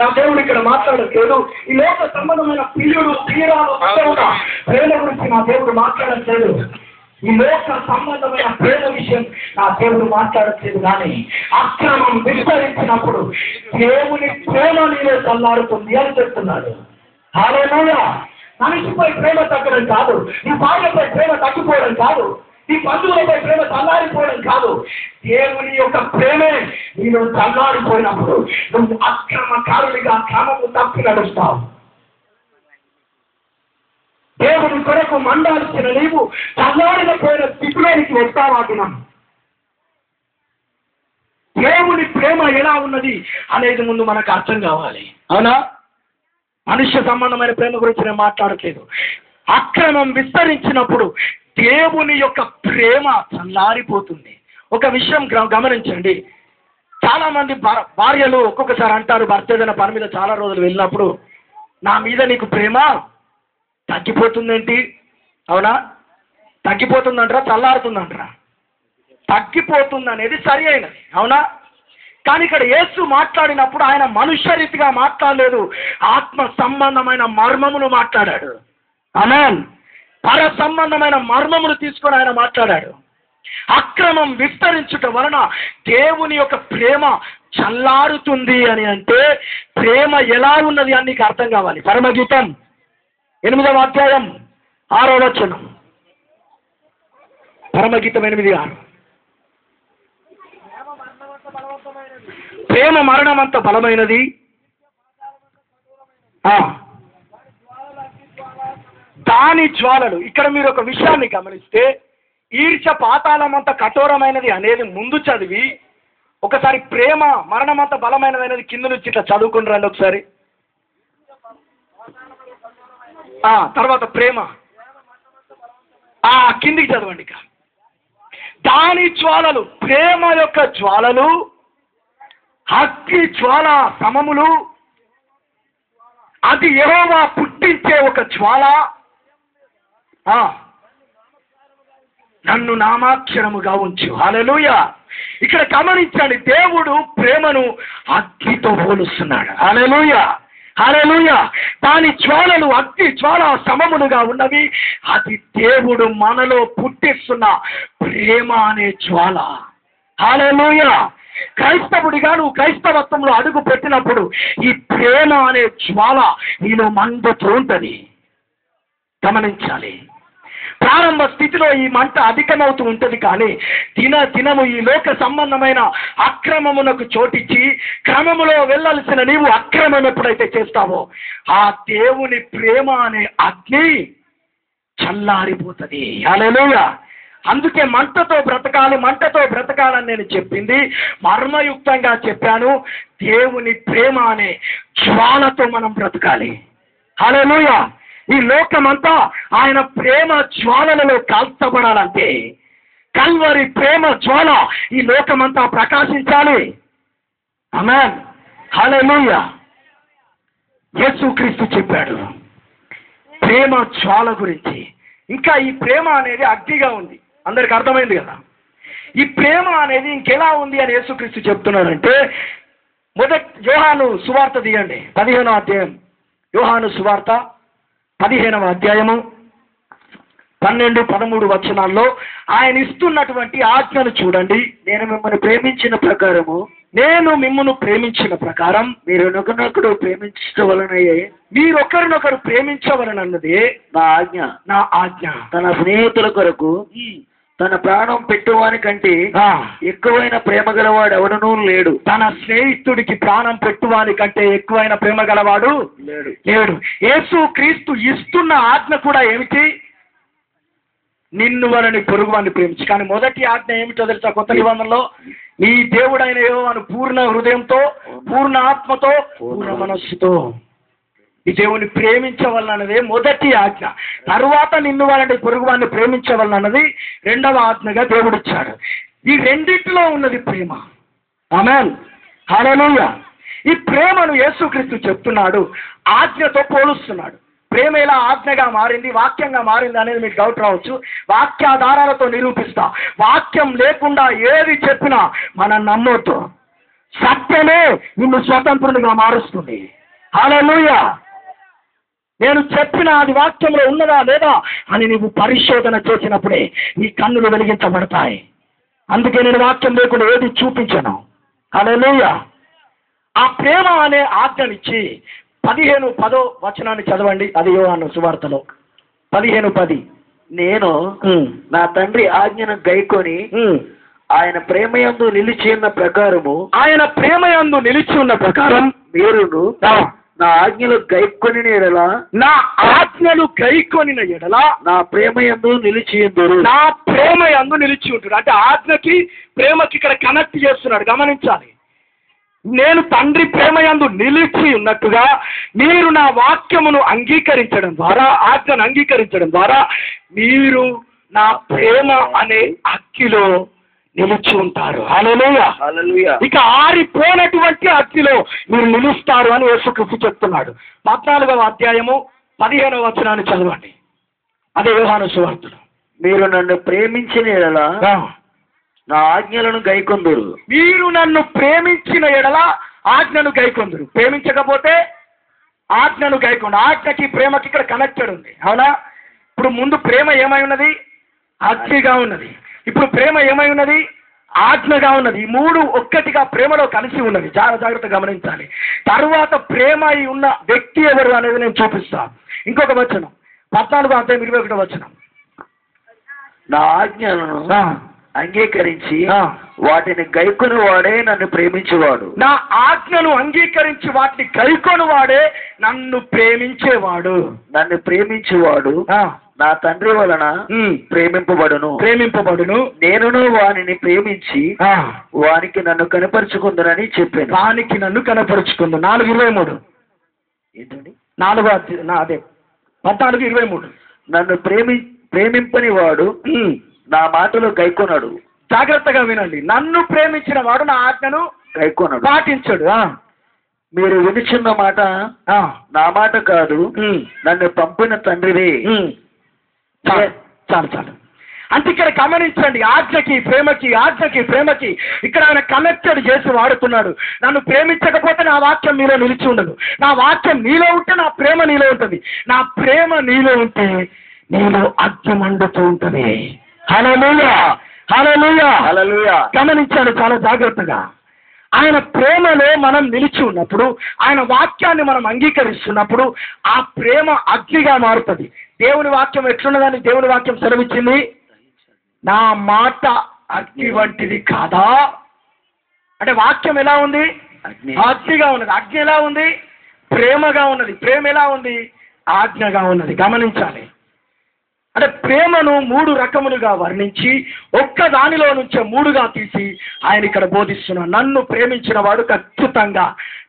నా దేవుడు ఇక్కడ మాట్లాడట్లేదు. ఈ లోక సంబంధమైన ప్రియుడు ప్రియురాలు ప్రేమ గురించి నా దేవుడు మాట్లాడట్లేదు. ఈ లోక సంబంధమైన ప్రేమ విషయం నా దేవుడు మాట్లాడట్లేదు. కానీ అక్రమం విస్తరించినప్పుడు దేవుని ప్రేమ నీలో చల్లారుతుంది అని చెప్తున్నాడు. హల్లెలూయా. మనిషిపై ప్రేమ తగ్గడం కాదు, నీ భార్యపై ప్రేమ తగ్గిపోవడం కాదు, నీ బంధువులపై ప్రేమ చల్లారిపోవడం కాదు. దేవుని యొక్క ప్రేమే నీలో చల్లారిపోయినప్పుడు నువ్వు అక్రమకారుడిగా క్రమము తప్పి నడుస్తావు. దేవుని కొరకు మండాల్సిన నీవు చల్లారిపోయిన స్థితిలోనికి వస్తావా దినం. దేవుని ప్రేమ ఎలా ఉన్నది అనేది ముందు మనకు అర్థం కావాలి. అవునా? మనుష్య సంబంధమైన ప్రేమ గురించి నేను మాట్లాడట్లేదు. అక్రమం విస్తరించినప్పుడు దేవుని యొక్క ప్రేమ చల్లారిపోతుంది. ఒక విషయం గమనించండి. చాలా మంది భార్యలు ఒక్కొక్కసారి అంటారు, భర్త ఏదైనా పని మీద చాలా రోజులు వెళ్ళినప్పుడు నా మీద నీకు ప్రేమ తగ్గిపోతుందేంటి? అవునా? తగ్గిపోతుందంటారా చల్లారుతుందంటారా? తగ్గిపోతుంది అనేది సరి అయినది. అవునా? కానీ ఇక్కడ యేసు మాట్లాడినప్పుడు ఆయన మనుష్య రీతిగా మాట్లాడలేదు, ఆత్మ సంబంధమైన మర్మమును మాట్లాడాడు. ఆమేన్. పర సంబంధమైన మర్మమును తీసుకొని ఆయన మాట్లాడాడు. అక్రమం విస్తరించుట వలన దేవుని యొక్క ప్రేమ చల్లారుతుంది అని అంటే ప్రేమ ఎలా ఉన్నది అని నీకు అర్థం కావాలి. పరమగీతం 8వ అధ్యాయం 6వ వచనం. పరమగీతం 8:6. ప్రేమ మరణమంత బలమైనది, దాని జ్వాలలు. ఇక్కడ మీరు ఒక విషయాన్ని గమనిస్తే ఈర్ష్య పాతాళమంత కఠోరమైనది అనేది ముందు చదివి ఒకసారి ప్రేమ మరణమంత బలమైనది అనేది కింద నుంచి ఇట్లా చదువుకుని రండి ఒకసారి. తర్వాత ప్రేమ కిందికి చదవండి. ఇక దాని జ్వాలలు, ప్రేమ యొక్క జ్వాలలు అగ్ని జ్వాల సమములు, అది యెహోవా పుట్టించే ఒక జ్వాల, నన్ను నామాక్షరముగా ఉంచు. హల్లెలూయా. ఇక్కడ గమనించండి, దేవుడు ప్రేమను అగ్నితో పోలుస్తున్నాడు. హల్లెలూయా, హల్లెలూయా. దాని జ్వాలలు అగ్ని జ్వాల సమములుగా ఉన్నవి. అది దేవుడు మనలో పుట్టిస్తున్న ప్రేమ అనే జ్వాల. హల్లెలూయా. క్రైస్తవుడిగా నువ్వు క్రైస్తవత్వంలో అడుగు పెట్టినప్పుడు ఈ ప్రేమ అనే జ్వాల నీలో మండుతూ ఉంటుంది. గమనించాలి. ప్రారంభ స్థితిలో ఈ మంట అధికమవుతూ ఉంటుంది, కానీ దినము ఈ లోక సంబంధమైన అక్రమమునకు చోటిచ్చి క్రమములో వెళ్ళాల్సిన నీవు అక్రమం ఎప్పుడైతే చేస్తావో ఆ దేవుని ప్రేమ అనే అగ్ని చల్లారిపోతుంది. హల్లెలూయా. అందుకే మంటతో బ్రతకాలని నేను చెప్పింది మర్మయుక్తంగా చెప్పాను. దేవుని ప్రేమ అనే జ్వాలతో మనం బ్రతకాలి. హల్లెలూయా. ఈ లోకమంతా ఆయన ప్రేమ జ్వాలలలో కాల్చబడాలంటే కల్వరి ప్రేమ జ్వాల ఈ లోకమంతా ప్రకాశించాలి. ఆమేన్. హల్లెలూయా. యేసుక్రీస్తు చెప్పాడు ప్రేమ జ్వాల గురించి. ఇంకా ఈ ప్రేమ అనేది అగ్నిగా ఉంది. అందరికి అర్థమైంది కదా. ఈ ప్రేమ అనేది ఇంకెలా ఉంది అని యేసుక్రీస్తు చెప్తున్నాడంటే, యోహాను సువార్త తీయండి, 15వ అధ్యాయం. యోహాను సువార్త 15వ అధ్యాయము 12-13 వచనాల్లో ఆయన ఇస్తున్నటువంటి ఆజ్ఞను చూడండి. నేను మిమ్మల్ని ప్రేమించిన ప్రకారం మీరు ఒకరినొకరు ప్రేమించడం వలనయే మీరు ఒకరినొకరు ప్రేమించవలనన్నదే నా ఆజ్ఞ. తన స్నేహితుల కొరకు తన ప్రాణం పెట్టువాని కంటే ఎక్కువైన ప్రేమ గలవాడు ఎవడనూ లేడు. తన స్నేహితుడికి ప్రాణం పెట్టువాని కంటే ఎక్కువైన ప్రేమ గలవాడు లేడు. యేసు క్రీస్తు ఇస్తున్న ఆజ్ఞ కూడా ఏమిటి? నిన్ను వారిని పొరుగువాన్ని ప్రేమించి. కానీ మొదటి ఆజ్ఞ ఏమిటో తెలుసా? కొత్త నిబంధనలో నీ దేవుడైన యెహోవాను పూర్ణ హృదయంతో, పూర్ణ ఆత్మతో, పూర్ణ మనస్సుతో ఈ దేవుని ప్రేమించవలనదే మొదటి ఆజ్ఞ. తరువాత నిన్ను వారిని పొరుగువాన్ని ప్రేమించవలనది రెండవ ఆజ్ఞగా దేవుడిచ్చాడు. ఈ రెండింటిలో ఉన్నది ప్రేమ. ఆమేన్. హల్లెలూయా. ఈ ప్రేమను యేసుక్రీస్తు చెప్తున్నాడు, ఆజ్ఞతో పోలుస్తున్నాడు. ప్రేమ ఎలా ఆజ్ఞగా మారింది, వాక్యంగా మారింది అనేది మీకు డౌట్ రావచ్చు. వాక్యాధారాలతో నిరూపిస్తా. వాక్యం లేకుండా ఏది చెప్పినా మనం నమ్మొద్దు. సత్యమే నిన్ను స్వతంత్రునిగా మారుస్తుంది. హల్లెలూయా. నేను చెప్పిన అది వాక్యంలో ఉన్నదా లేదా అని నీవు పరిశోధన చేసినప్పుడే నీ కన్నులు వెలిగించబడతాయి. అందుకే నేను వాక్యం లేకుండా ఏది చూపించను. హల్లెలూయా. ఆ ప్రేమ అనే ఆజ్ఞనిచ్చి 15:10 చదవండి. అది యోహాను సువార్తలో 15:10. నేను నా తండ్రి ఆజ్ఞను గైకొని ఆయన ప్రేమయందు నిలిచి ఉన్న ప్రకారం మీరును నా ఆజ్ఞలు గైకొనిన ఎడల నా ప్రేమయందు నిలిచి ఉందురు. అంటే ఆజ్ఞకి ప్రేమకి ఇక్కడ కనెక్ట్ చేస్తున్నాడు. గమనించాలి. నేను తండ్రి ప్రేమయందు నిలిచి ఉన్నట్టుగా మీరు నా వాక్యమును అంగీకరించడం ద్వారా, ఆజ్ఞను అంగీకరించడం ద్వారా మీరు నా ప్రేమ అనే అగ్గిలో నిలిచి ఉంటారు. హల్లెలూయా. హల్లెలూయా. ఇక ఆరిపోనటువంటి అగ్గిలో మీరు నిలుస్తారు అని యేసుక్రీస్తు చెప్తున్నాడు. 14వ అధ్యాయము 15వ వచనాన్ని చదవండి. అదే యోహాను సువార్తలో. మీరు నన్ను ప్రేమించిన ఎడల నా ఆజ్ఞలను గైకొందురు. మీరు నన్ను ప్రేమించిన ఎడల ఆజ్ఞను గైకొందురు. ప్రేమించకపోతే ఆజ్ఞను గైకొండు. ఆజ్ఞకి ప్రేమకి ఇక్కడ కనెక్టెడ్ ఉంది. అవునా? ఇప్పుడు ముందు ప్రేమ ఏమై ఉన్నది? అగ్నిగా ఉన్నది. ఇప్పుడు ప్రేమ ఏమై ఉన్నది? ఆజ్ఞగా ఉన్నది. ఈ మూడు ఒక్కటిగా ప్రేమలో కలిసి ఉన్నది. చాలా జాగ్రత్తగా గమనించాలి. తరువాత ప్రేమ అయి ఉన్న వ్యక్తి ఎవరు అనేది నేను చూపిస్తాను. ఇంకొక వచనం 14:21 వచనం. నా ఆజ్ఞలను అంగీకరించి వాటిని గైకొని వాడే నన్ను ప్రేమించేవాడు. నా ఆజ్ఞను అంగీకరించి వాటిని గైకొని వాడే నన్ను ప్రేమించేవాడు. నన్ను ప్రేమించేవాడు నా తండ్రి వలన ప్రేమింపబడును. నేనును వానిని ప్రేమించి వానికి నన్ను కనపరుచుకుందునని చెప్పాను. వానికి నన్ను కనపరుచుకుందు. 4:23. ఏంటండి? 14:23. నన్ను ప్రేమింపని వాడు నా మాటలు గైకొనడు. జాగ్రత్తగా వినండి. నన్ను ప్రేమించిన వాడు నా ఆజ్ఞను గైకొనడు, పాటించడు. మీరు వినిచున్న మాట నా మాట కాదు, నన్ను పంపిన తండ్రిదే. చాలు. అంటే ఇక్కడ గమనించండి. ఆజ్ఞకి ప్రేమకి ఇక్కడ ఆయన కనెక్టెడ్ చేసి వాడుతున్నాడు. నన్ను ప్రేమించకపోతే నా వాక్యం నీలో నిలిచి ఉండదు. నా వాక్యం నీలో ఉంటే నా ప్రేమ నీలో ఉంటుంది. నా ప్రేమ నీలో ఉంటే నీలో అగ్ని మండుతూ ఉంటుంది. హల్లెలూయా. హల్లెలూయా. హల్లెలూయా. గమనించాడు చాలా జాగ్రత్తగా. ఆయన ప్రేమలో మనం నిలిచి ఉన్నప్పుడు, ఆయన వాక్యాన్ని మనం అంగీకరిస్తున్నప్పుడు ఆ ప్రేమ అగ్నిగా మారుతుంది. దేవుని వాక్యం ఎట్లున్నదని దేవుని వాక్యం సెలవిచ్చింది? నా మాట అగ్ని వంటిది కాదా? అంటే వాక్యం ఎలా ఉంది? అగ్నిగా ఉన్నది. అగ్ని ఎలా ఉంది? ప్రేమగా ఉన్నది. ప్రేమ ఎలా ఉంది? ఆజ్ఞగా ఉన్నది. గమనించాలి. అంటే ప్రేమను 3 రకములుగా వర్ణించి ఒక్క దానిలో నుంచే 3గా తీసి ఆయన ఇక్కడ బోధిస్తున్నాడు. నన్ను ప్రేమించిన వాడు ఖచ్చితంగా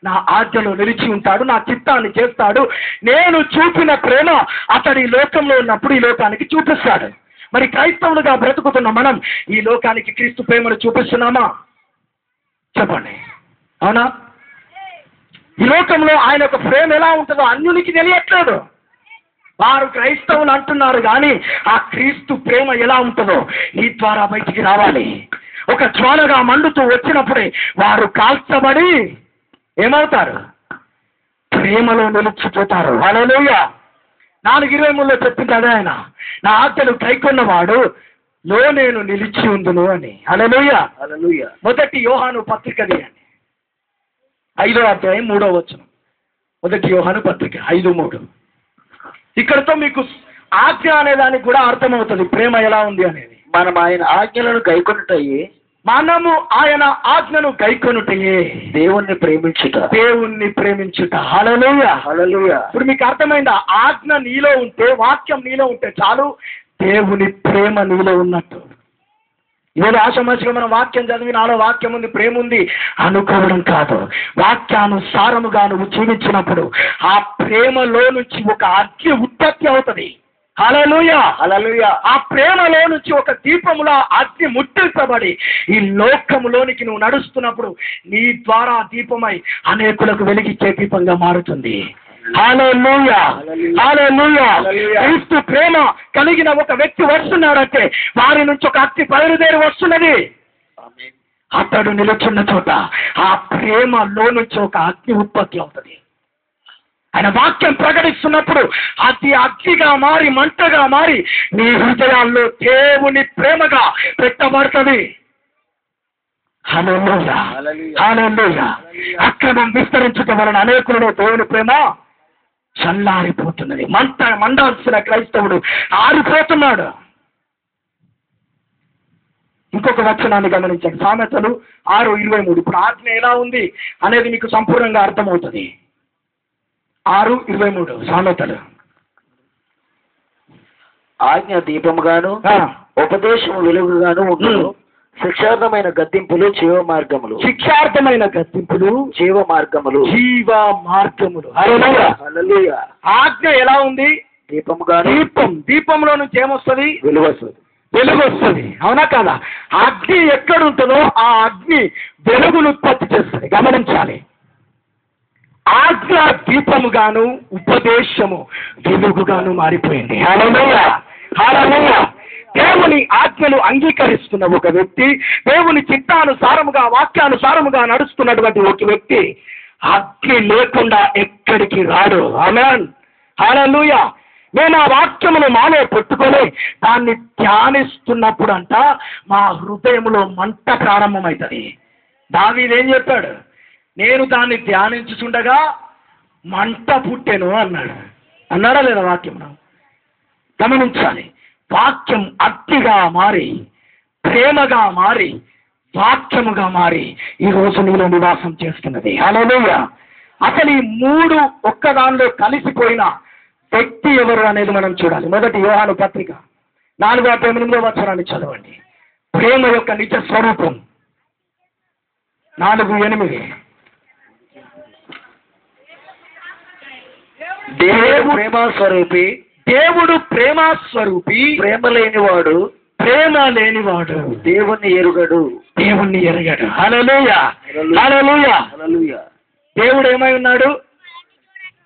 నా ఆజ్ఞలో నిలిచి ఉంటాడు, నా చిత్తాన్ని చేస్తాడు. నేను చూపిన ప్రేమ అతడి లోకంలో ఉన్నప్పుడు ఈ లోకానికి చూపిస్తాడు. మరి క్రైస్తవులుగా బ్రతుకుతున్న మనం ఈ లోకానికి క్రీస్తు ప్రేమను చూపిస్తున్నామా? చెప్పండి. అవునా? ఈ లోకంలో ఆయన యొక్క ప్రేమ ఎలా ఉంటుందో అన్యునికి తెలియట్లేదు. వారు క్రైస్తవులు అంటున్నారు కానీ ఆ క్రీస్తు ప్రేమ ఎలా ఉంటుందో ఈ ద్వారా బయటికి రావాలి. ఒక జ్వాలగా మండుతూ వచ్చినప్పుడే వారు కాల్చబడి ఏమవుతారు? ప్రేమలో నిలిచిపోతారు. హల్లెలూయా. 4:23 చెప్పింది అదే ఆయన. నా ఆజ్ఞలు గైకొన్నవాడు లో నేను నిలిచి ఉందును అని. హల్లెలూయా. హల్లెలూయా. 1 యోహాను పత్రిక తీయండి. 5వ అధ్యాయం 3వ వచనం. 1 యోహాను పత్రిక 5:3. ఇక్కడతో మీకు ఆజ్ఞ అనే దానికి కూడా అర్థమవుతుంది ప్రేమ ఎలా ఉంది అనేది. మనము ఆయన ఆజ్ఞలను గైకొనుటయే దేవుణ్ణి ప్రేమించుట. హల్లెలూయా. హల్లెలూయా. ఇప్పుడు మీకు అర్థమైందా? ఆజ్ఞ నీలో ఉంటే, వాక్యం నీలో ఉంటే చాలు, దేవుని ప్రేమ నీలో ఉన్నట్టు. ఇవాళ ఆషామాషిగా మనం వాక్యం చదివి నాలో వాక్యం ఉంది, ప్రేమ ఉంది అనుకోవడం కాదు. వాక్యానుసారముగా నువ్వు జీవించినప్పుడు ఆ ప్రేమలో నుంచి ఒక అగ్ని ఉత్పత్తి అవుతుంది. హల్లెలూయా. హల్లెలూయా. ఆ ప్రేమలో నుంచి ఒక దీపములో అగ్ని ముట్టించబడి ఈ లోకములోనికి నువ్వు నడుస్తున్నప్పుడు నీ ద్వారా దీపమై అనేకులకు వెలిగించే దీపంగా మారుతుంది. హల్లెలూయా. హల్లెలూయా. క్రీస్తు ప్రేమ కలిగిన ఒక వ్యక్తి వస్తున్నాడంటే వారి నుంచి ఒక అగ్ని బయలుదేరి వస్తున్నది. అతడు నిలుచున్న చోట ఆ ప్రేమలో నుంచి ఒక అగ్ని ఉత్పత్తి అవుతుంది. ఆయన వాక్యం ప్రకటిస్తున్నప్పుడు అది అగ్నిగా మారి మంటగా మారి నీ హృదయాల్లో దేవుని ప్రేమగా పెట్టబడుతుంది. హల్లెలూయా, హల్లెలూయా. అక్రమం విస్తరించడం వలన అనేకులలో దేవుని ప్రేమ చల్లారిపోతున్నది. మండాల్సిన క్రైస్తవుడు ఆరిపోతున్నాడు. ఇంకొక వచనాన్ని గమనించండి, సామెతలు 6:23. ఇప్పుడు ఆజ్ఞ ఎలా ఉంది అనేది మీకు సంపూర్ణంగా అర్థమవుతుంది. 6:23 సామెతలు. ఆజ్ఞ దీపముగాను ఉపదేశము వెలుగుగాను ఉండును. శిక్షార్థమైన గద్దింపులు జీవ మార్గములు. శిక్షార్థమైన గద్దింపులు జీవ మార్గములు. జీవ మార్గములు. హల్లెలూయా. ఆజ్ఞ ఎలా ఉంది? దీపముగాను. దీపంలో నుంచి ఏమొస్తుంది? వెలుగు వస్తుంది. వెలుగు వస్తుంది. అవునా కదా? అగ్ని ఎక్కడుంటుందో ఆ అగ్ని వెలుగును ఉత్పత్తి చేస్తుంది. గమనించాలి. ఆజ్ఞ దీపముగాను ఉపదేశము వెలుగుగాను మారిపోయింది. హల్లెలూయా, హల్లెలూయా. దేవుని ఆజ్ఞలు అంగీకరిస్తున్న ఒక వ్యక్తి, దేవుని చిత్తానుసారముగా వాక్యానుసారముగా నడుస్తున్నటువంటి ఒక వ్యక్తి అగ్ని లేకుండా ఎక్కడికి రాడు. ఆమేన్, హల్లెలూయా. నేను ఆ వాక్యమును మాలో పెట్టుకొని దాన్ని ధ్యానిస్తున్నప్పుడు అంట మా హృదయంలో మంట ప్రారంభమవుతుంది. దావీదు ఏం చెప్పాడు? నేను దాన్ని ధ్యానించుచుండగా మంట పుట్టెను అన్నాడు. అన్నాడా లేదా వాక్యం? గమనించాలి. వాక్యం అగ్నిగా మారి ప్రేమగా మారి వాక్యముగా మారి ఈ రోజు నీలో నివాసం చేస్తున్నది. హల్లెలూయా. అసలు ఈ మూడు ఒక్కదానిలో కలిసిపోయిన వ్యక్తి ఎవరు అనేది మనం చూడాలి. మొదటి యోహాను పత్రిక 4:8 చదవండి. ప్రేమ యొక్క నిజ స్వరూపం. 4:8. దేవుడు ప్రేమ స్వరూపి. దేవుడు ప్రేమ స్వరూపి. ప్రేమ లేనివాడు దేవుణ్ణి ఎరుగడు. హల్లెలూయా, హల్లెలూయా. హల్లెలూయా. దేవుడు ఏమై ఉన్నాడు?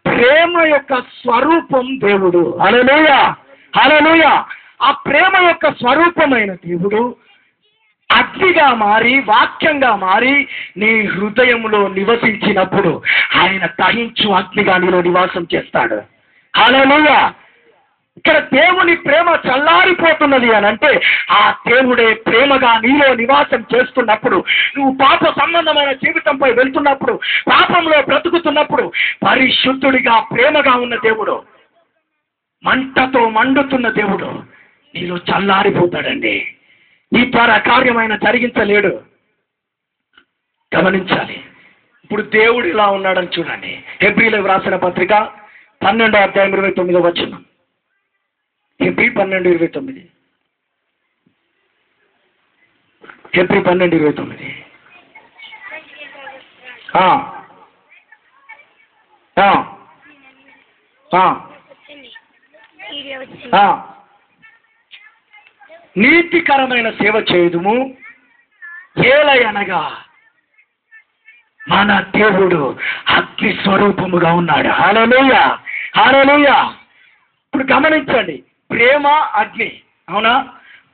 ప్రేమ యొక్క స్వరూపం దేవుడు. హల్లెలూయా, హల్లెలూయా. ఆ ప్రేమ యొక్క స్వరూపమైన దేవుడు అగ్నిగా మారి వాక్యంగా మారి నీ హృదయంలో నివసించినప్పుడు ఆయన దహించు అగ్నిగా నీలో నివాసం చేస్తాడు. హల్లెలూయా. ఇక్కడ దేవుని ప్రేమ చల్లారిపోతున్నది అని అంటే ఆ దేవుడే ప్రేమగా నీలో నివాసం చేస్తున్నప్పుడు, నువ్వు పాప సంబంధమైన జీవితంపై వెళ్తున్నప్పుడు, పాపంలో బ్రతుకుతున్నప్పుడు పరిశుద్ధుడిగా ప్రేమగా ఉన్న దేవుడు, మంటతో మండుతున్న దేవుడు నీలో చల్లారిపోతాడండి. నీ ద్వారా కార్యమైన జరిగించలేడు. గమనించాలి. ఇప్పుడు దేవుడు ఇలా ఉన్నాడని చూడండి. హెబ్రీయులకు రాసిన పత్రిక 12:29. హెబ్రీ 12:29. హెబ్రీ 12:29. నీతికరమైన సేవ చేయుదుము, ఏలయనగా మన దేవుడు అగ్ని స్వరూపముగా ఉన్నాడు. హల్లెలూయా, హల్లెలూయా. ఇప్పుడు గమనించండి. ప్రేమ అగ్ని, అవునా?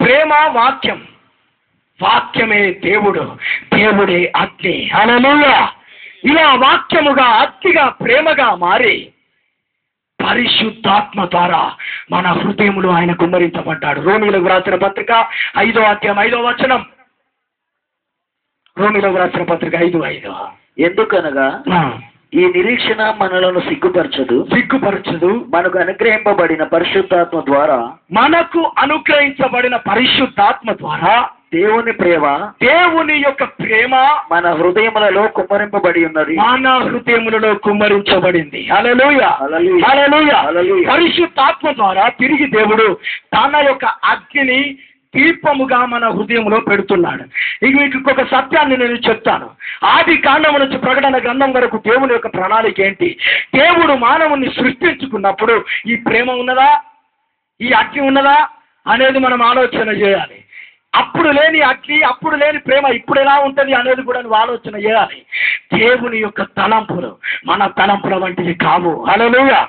ప్రేమ వాక్యం, వాక్యమే దేవుడు, దేవుడే అగ్ని. హల్లెలూయా. ఇలా వాక్యముగా అగ్నిగా ప్రేమగా మారి పరిశుద్ధాత్మ ద్వారా మన హృదయములో ఆయన కుమ్మరించబడ్డాడు. రోమీయులకు రాసిన పత్రిక 5:5. రోమీయులకు రాసిన పత్రిక 5:5. ఎందుకనగా ఈ నిరీక్షణ మనలను సిగ్గుపరచదు. మనకు అనుగ్రహింపబడిన పరిశుద్ధాత్మ ద్వారా దేవుని యొక్క ప్రేమ మన హృదయములలో కుమ్మరించబడింది. హల్లెలూయా, హల్లెలూయా. పరిశుద్ధాత్మ ద్వారా తిరిగి దేవుడు తన యొక్క అగ్నిని దీపముగా మన హృదయంలో పెడుతున్నాడు. ఇక మీకు ఇంకొక సత్యాన్ని నేను చెప్తాను. ఆది కాండం నుంచి ప్రకటన గ్రంథం వరకు దేవుని యొక్క ప్రణాళిక ఏంటి? దేవుడు మానవుని సృష్టించుకున్నప్పుడు ఈ ప్రేమ ఉన్నదా, ఈ అగ్ని ఉన్నదా అనేది మనం ఆలోచన చేయాలి. అప్పుడు లేని అగ్ని, అప్పుడు లేని ప్రేమ ఇప్పుడు ఎలా ఉంటుంది అనేది కూడా నువ్వు ఆలోచన చేయాలి. దేవుని యొక్క తలంపులు మన తలంపుల వంటివి కావు. హల్లెలూయా,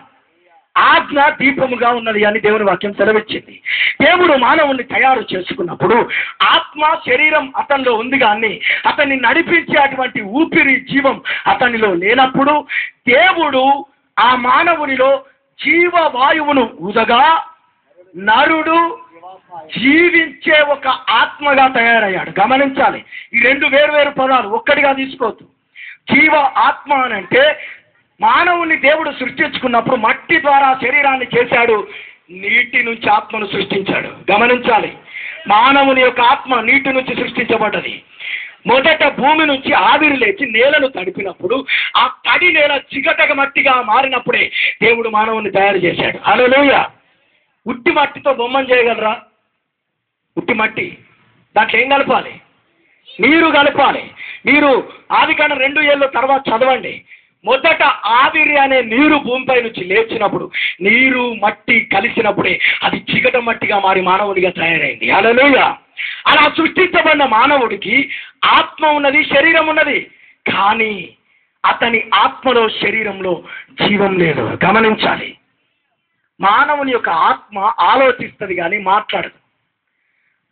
ఆజ్ఞ దీపముగా ఉన్నది అని దేవుని వాక్యం సెలవిచ్చింది. దేవుడు మానవుణ్ణి తయారు చేసుకున్నప్పుడు ఆత్మ శరీరం అతనిలో ఉంది, కానీ అతన్ని నడిపించే అటువంటి ఊపిరి జీవం అతనిలో లేనప్పుడు దేవుడు ఆ మానవునిలో జీవవాయువును ఊదగా నరుడు జీవించే ఒక ఆత్మగా తయారయ్యాడు. గమనించాలి, ఈ రెండు వేరు పదాలు ఒక్కటిగా తీసుకోవద్దు. జీవ ఆత్మ అని అంటే మానవుని దేవుడు సృష్టించుకున్నప్పుడు మట్టి ద్వారా శరీరాన్ని చేశాడు, నీటి నుంచి ఆత్మను సృష్టించాడు. గమనించాలి, మానవుని యొక్క ఆత్మ నీటి నుంచి సృష్టించబడ్డది. మొదట భూమి నుంచి ఆవిరి లేచి నేలను తడిపినప్పుడు ఆ తడి నేల చిగటగ మట్టిగా మారినప్పుడే దేవుడు మానవుని తయారు చేశాడు. హల్లెలూయా. ఉట్టి మట్టితో బొమ్మను చేయగలరా? ఉట్టి మట్టి, దాంట్లో ఏం కలపాలి? నీరు కలపాలి. మీరు ఆదికాండం 2 తర్వాత చదవండి. మొదట ఆవిరి అనే నీరు భూమిపై నుంచి లేచినప్పుడు నీరు మట్టి కలిసినప్పుడే అది చిగట మట్టిగా మారి మానవుడిగా తయారైంది. హల్లెలూయా. అలా సృష్టించబడిన మానవుడికి ఆత్మ ఉన్నది, శరీరం ఉన్నది, కానీ అతని ఆత్మలో శరీరంలో జీవం లేదు. గమనించాలి, మానవుని యొక్క ఆత్మ ఆలోచిస్తుంది కానీ మాట్లాడదు.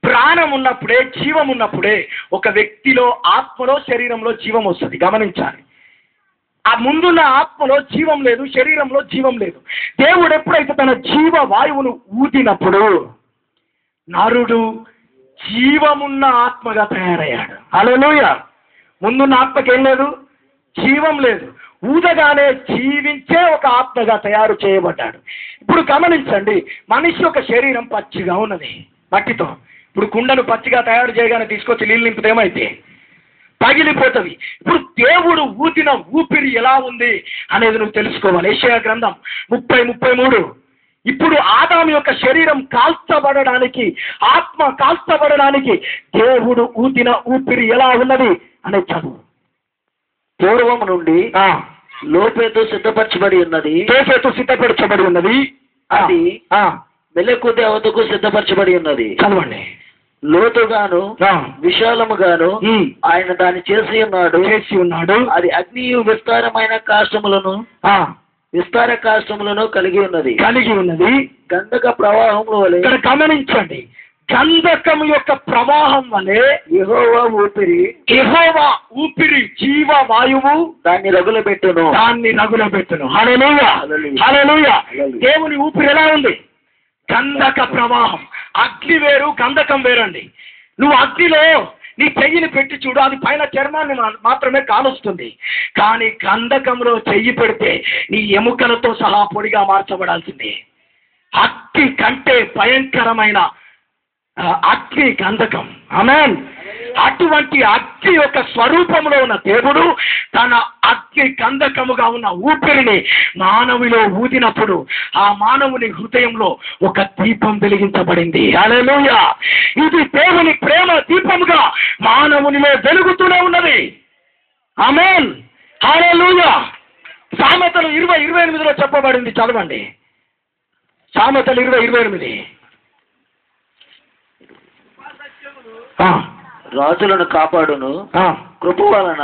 ప్రాణం ఉన్నప్పుడే, జీవం ఉన్నప్పుడే ఒక వ్యక్తిలో ఆత్మలో శరీరంలో జీవం వస్తుంది. గమనించాలి, ఆ ముందున్న ఆత్మలో జీవం లేదు, శరీరంలో జీవం లేదు. దేవుడు ఎప్పుడైతే తన జీవ వాయువును ఊదినప్పుడు నరుడు జీవమున్న ఆత్మగా తయారయ్యాడు. హల్లెలూయా. ముందున్న ఆత్మకి ఏం లేదు, జీవం లేదు. ఊదగానే జీవించే ఒక ఆత్మగా తయారు చేయబడ్డాడు. ఇప్పుడు గమనించండి, మనిషి యొక్క శరీరం పచ్చిగా ఉన్నది మట్టితో. ఇప్పుడు కుండను పచ్చిగా తయారు చేయగానే తీసుకొచ్చి నీళ్ళు నింపితే ఏమైతే పగిలిపోతుంది. ఇప్పుడు దేవుడు ఊదిన ఊపిరి ఎలా ఉంది అనేది నువ్వు తెలుసుకోవాలి. యెషయా గ్రంథం 30:33. ఇప్పుడు ఆదాము యొక్క శరీరం కాల్చబడడానికి, ఆత్మ కాల్చబడడానికి దేవుడు ఊదిన ఊపిరి ఎలా ఉన్నది అనే చదువు. పూర్వం నుండి లోపేతు సిద్ధపరచబడి ఉన్నది, అది మెలకు దేవతకు సిద్ధపరచబడి ఉన్నది. చదవండి. లోతుగాను విశాలముగాను ఆయన దాన్ని చేసి ఉన్నాడు. అది అగ్నియు విస్తార కాష్టములను కలిగి ఉన్నది. గంధక ప్రవాహముల వలె. ఇక్కడ గమనించండి, గంధకము యొక్క ప్రవాహం వలె యెహోవా ఊపిరి జీవ వాయువు దాన్ని రగులబెట్టును. హల్లెలూయా. హల్లెలూయా. దేవుని ఊపిరి ఎలా ఉంది? గంధక ప్రవాహం. అగ్ని వేరు, గంధకం వేరండి. నువ్వు అగ్నిలో నీ చెయ్యిని పెట్టి చూడు, అది పైన చర్మాన్ని మాత్రమే కాలుస్తుంది. కానీ గంధకంలో చెయ్యి పెడితే నీ ఎముకలతో సహా పొడిగా మార్చబడాల్సిందే. అగ్ని కంటే భయంకరమైన అగ్ని గంధకం. ఆమేన్. అటువంటి అగ్ని యొక్క స్వరూపంలో ఉన్న దేవుడు తన అగ్ని గంధకముగా ఉన్న ఊపిరిని మానవులో ఊదినప్పుడు ఆ మానవుని హృదయంలో ఒక దీపం వెలిగించబడింది. హల్లెలూయా. ఇది దేవుని ప్రేమ దీపముగా మానవునిలో వెలుగుతూనే ఉన్నది. ఆమేన్. హల్లెలూయా. సామెతలు 20:28 చెప్పబడింది. చదవండి. సామెతలు 20:28. రాజులను కాపాడును, కృప వలన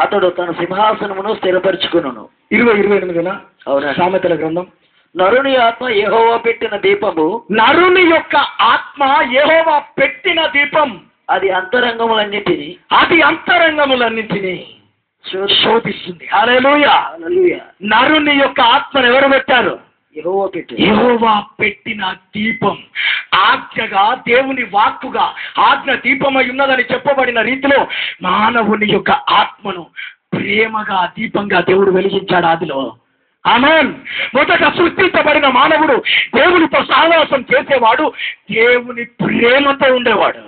అతడు తన సింహాసనమును స్థిరపరచుకును. 20:28 అవునా? సామెతల గ్రంథం. నరుని ఆత్మ యెహోవా పెట్టిన దీపము. నరుని యొక్క ఆత్మ యెహోవా పెట్టిన దీపం. అది అంతరంగములన్నిటినీ శోధిస్తుంది. హల్లెలూయా. నరుని యొక్క ఆత్మను ఎవరు పెట్టారు? యెహోవా పెట్టిన దీపం. ఆజ్ఞగా, దేవుని వాక్కుగా ఆజ్ఞ దీపమై ఉన్నదని చెప్పబడిన రీతిలో మానవుని యొక్క ఆత్మను ప్రేమగా దీపంగా దేవుడు వెలిగించాడు ఆదిలో. ఆమేన్. మొదట సృష్టించబడిన మానవుడు దేవునితో సహవాసం చేసేవాడు, దేవుని ప్రేమతో ఉండేవాడు.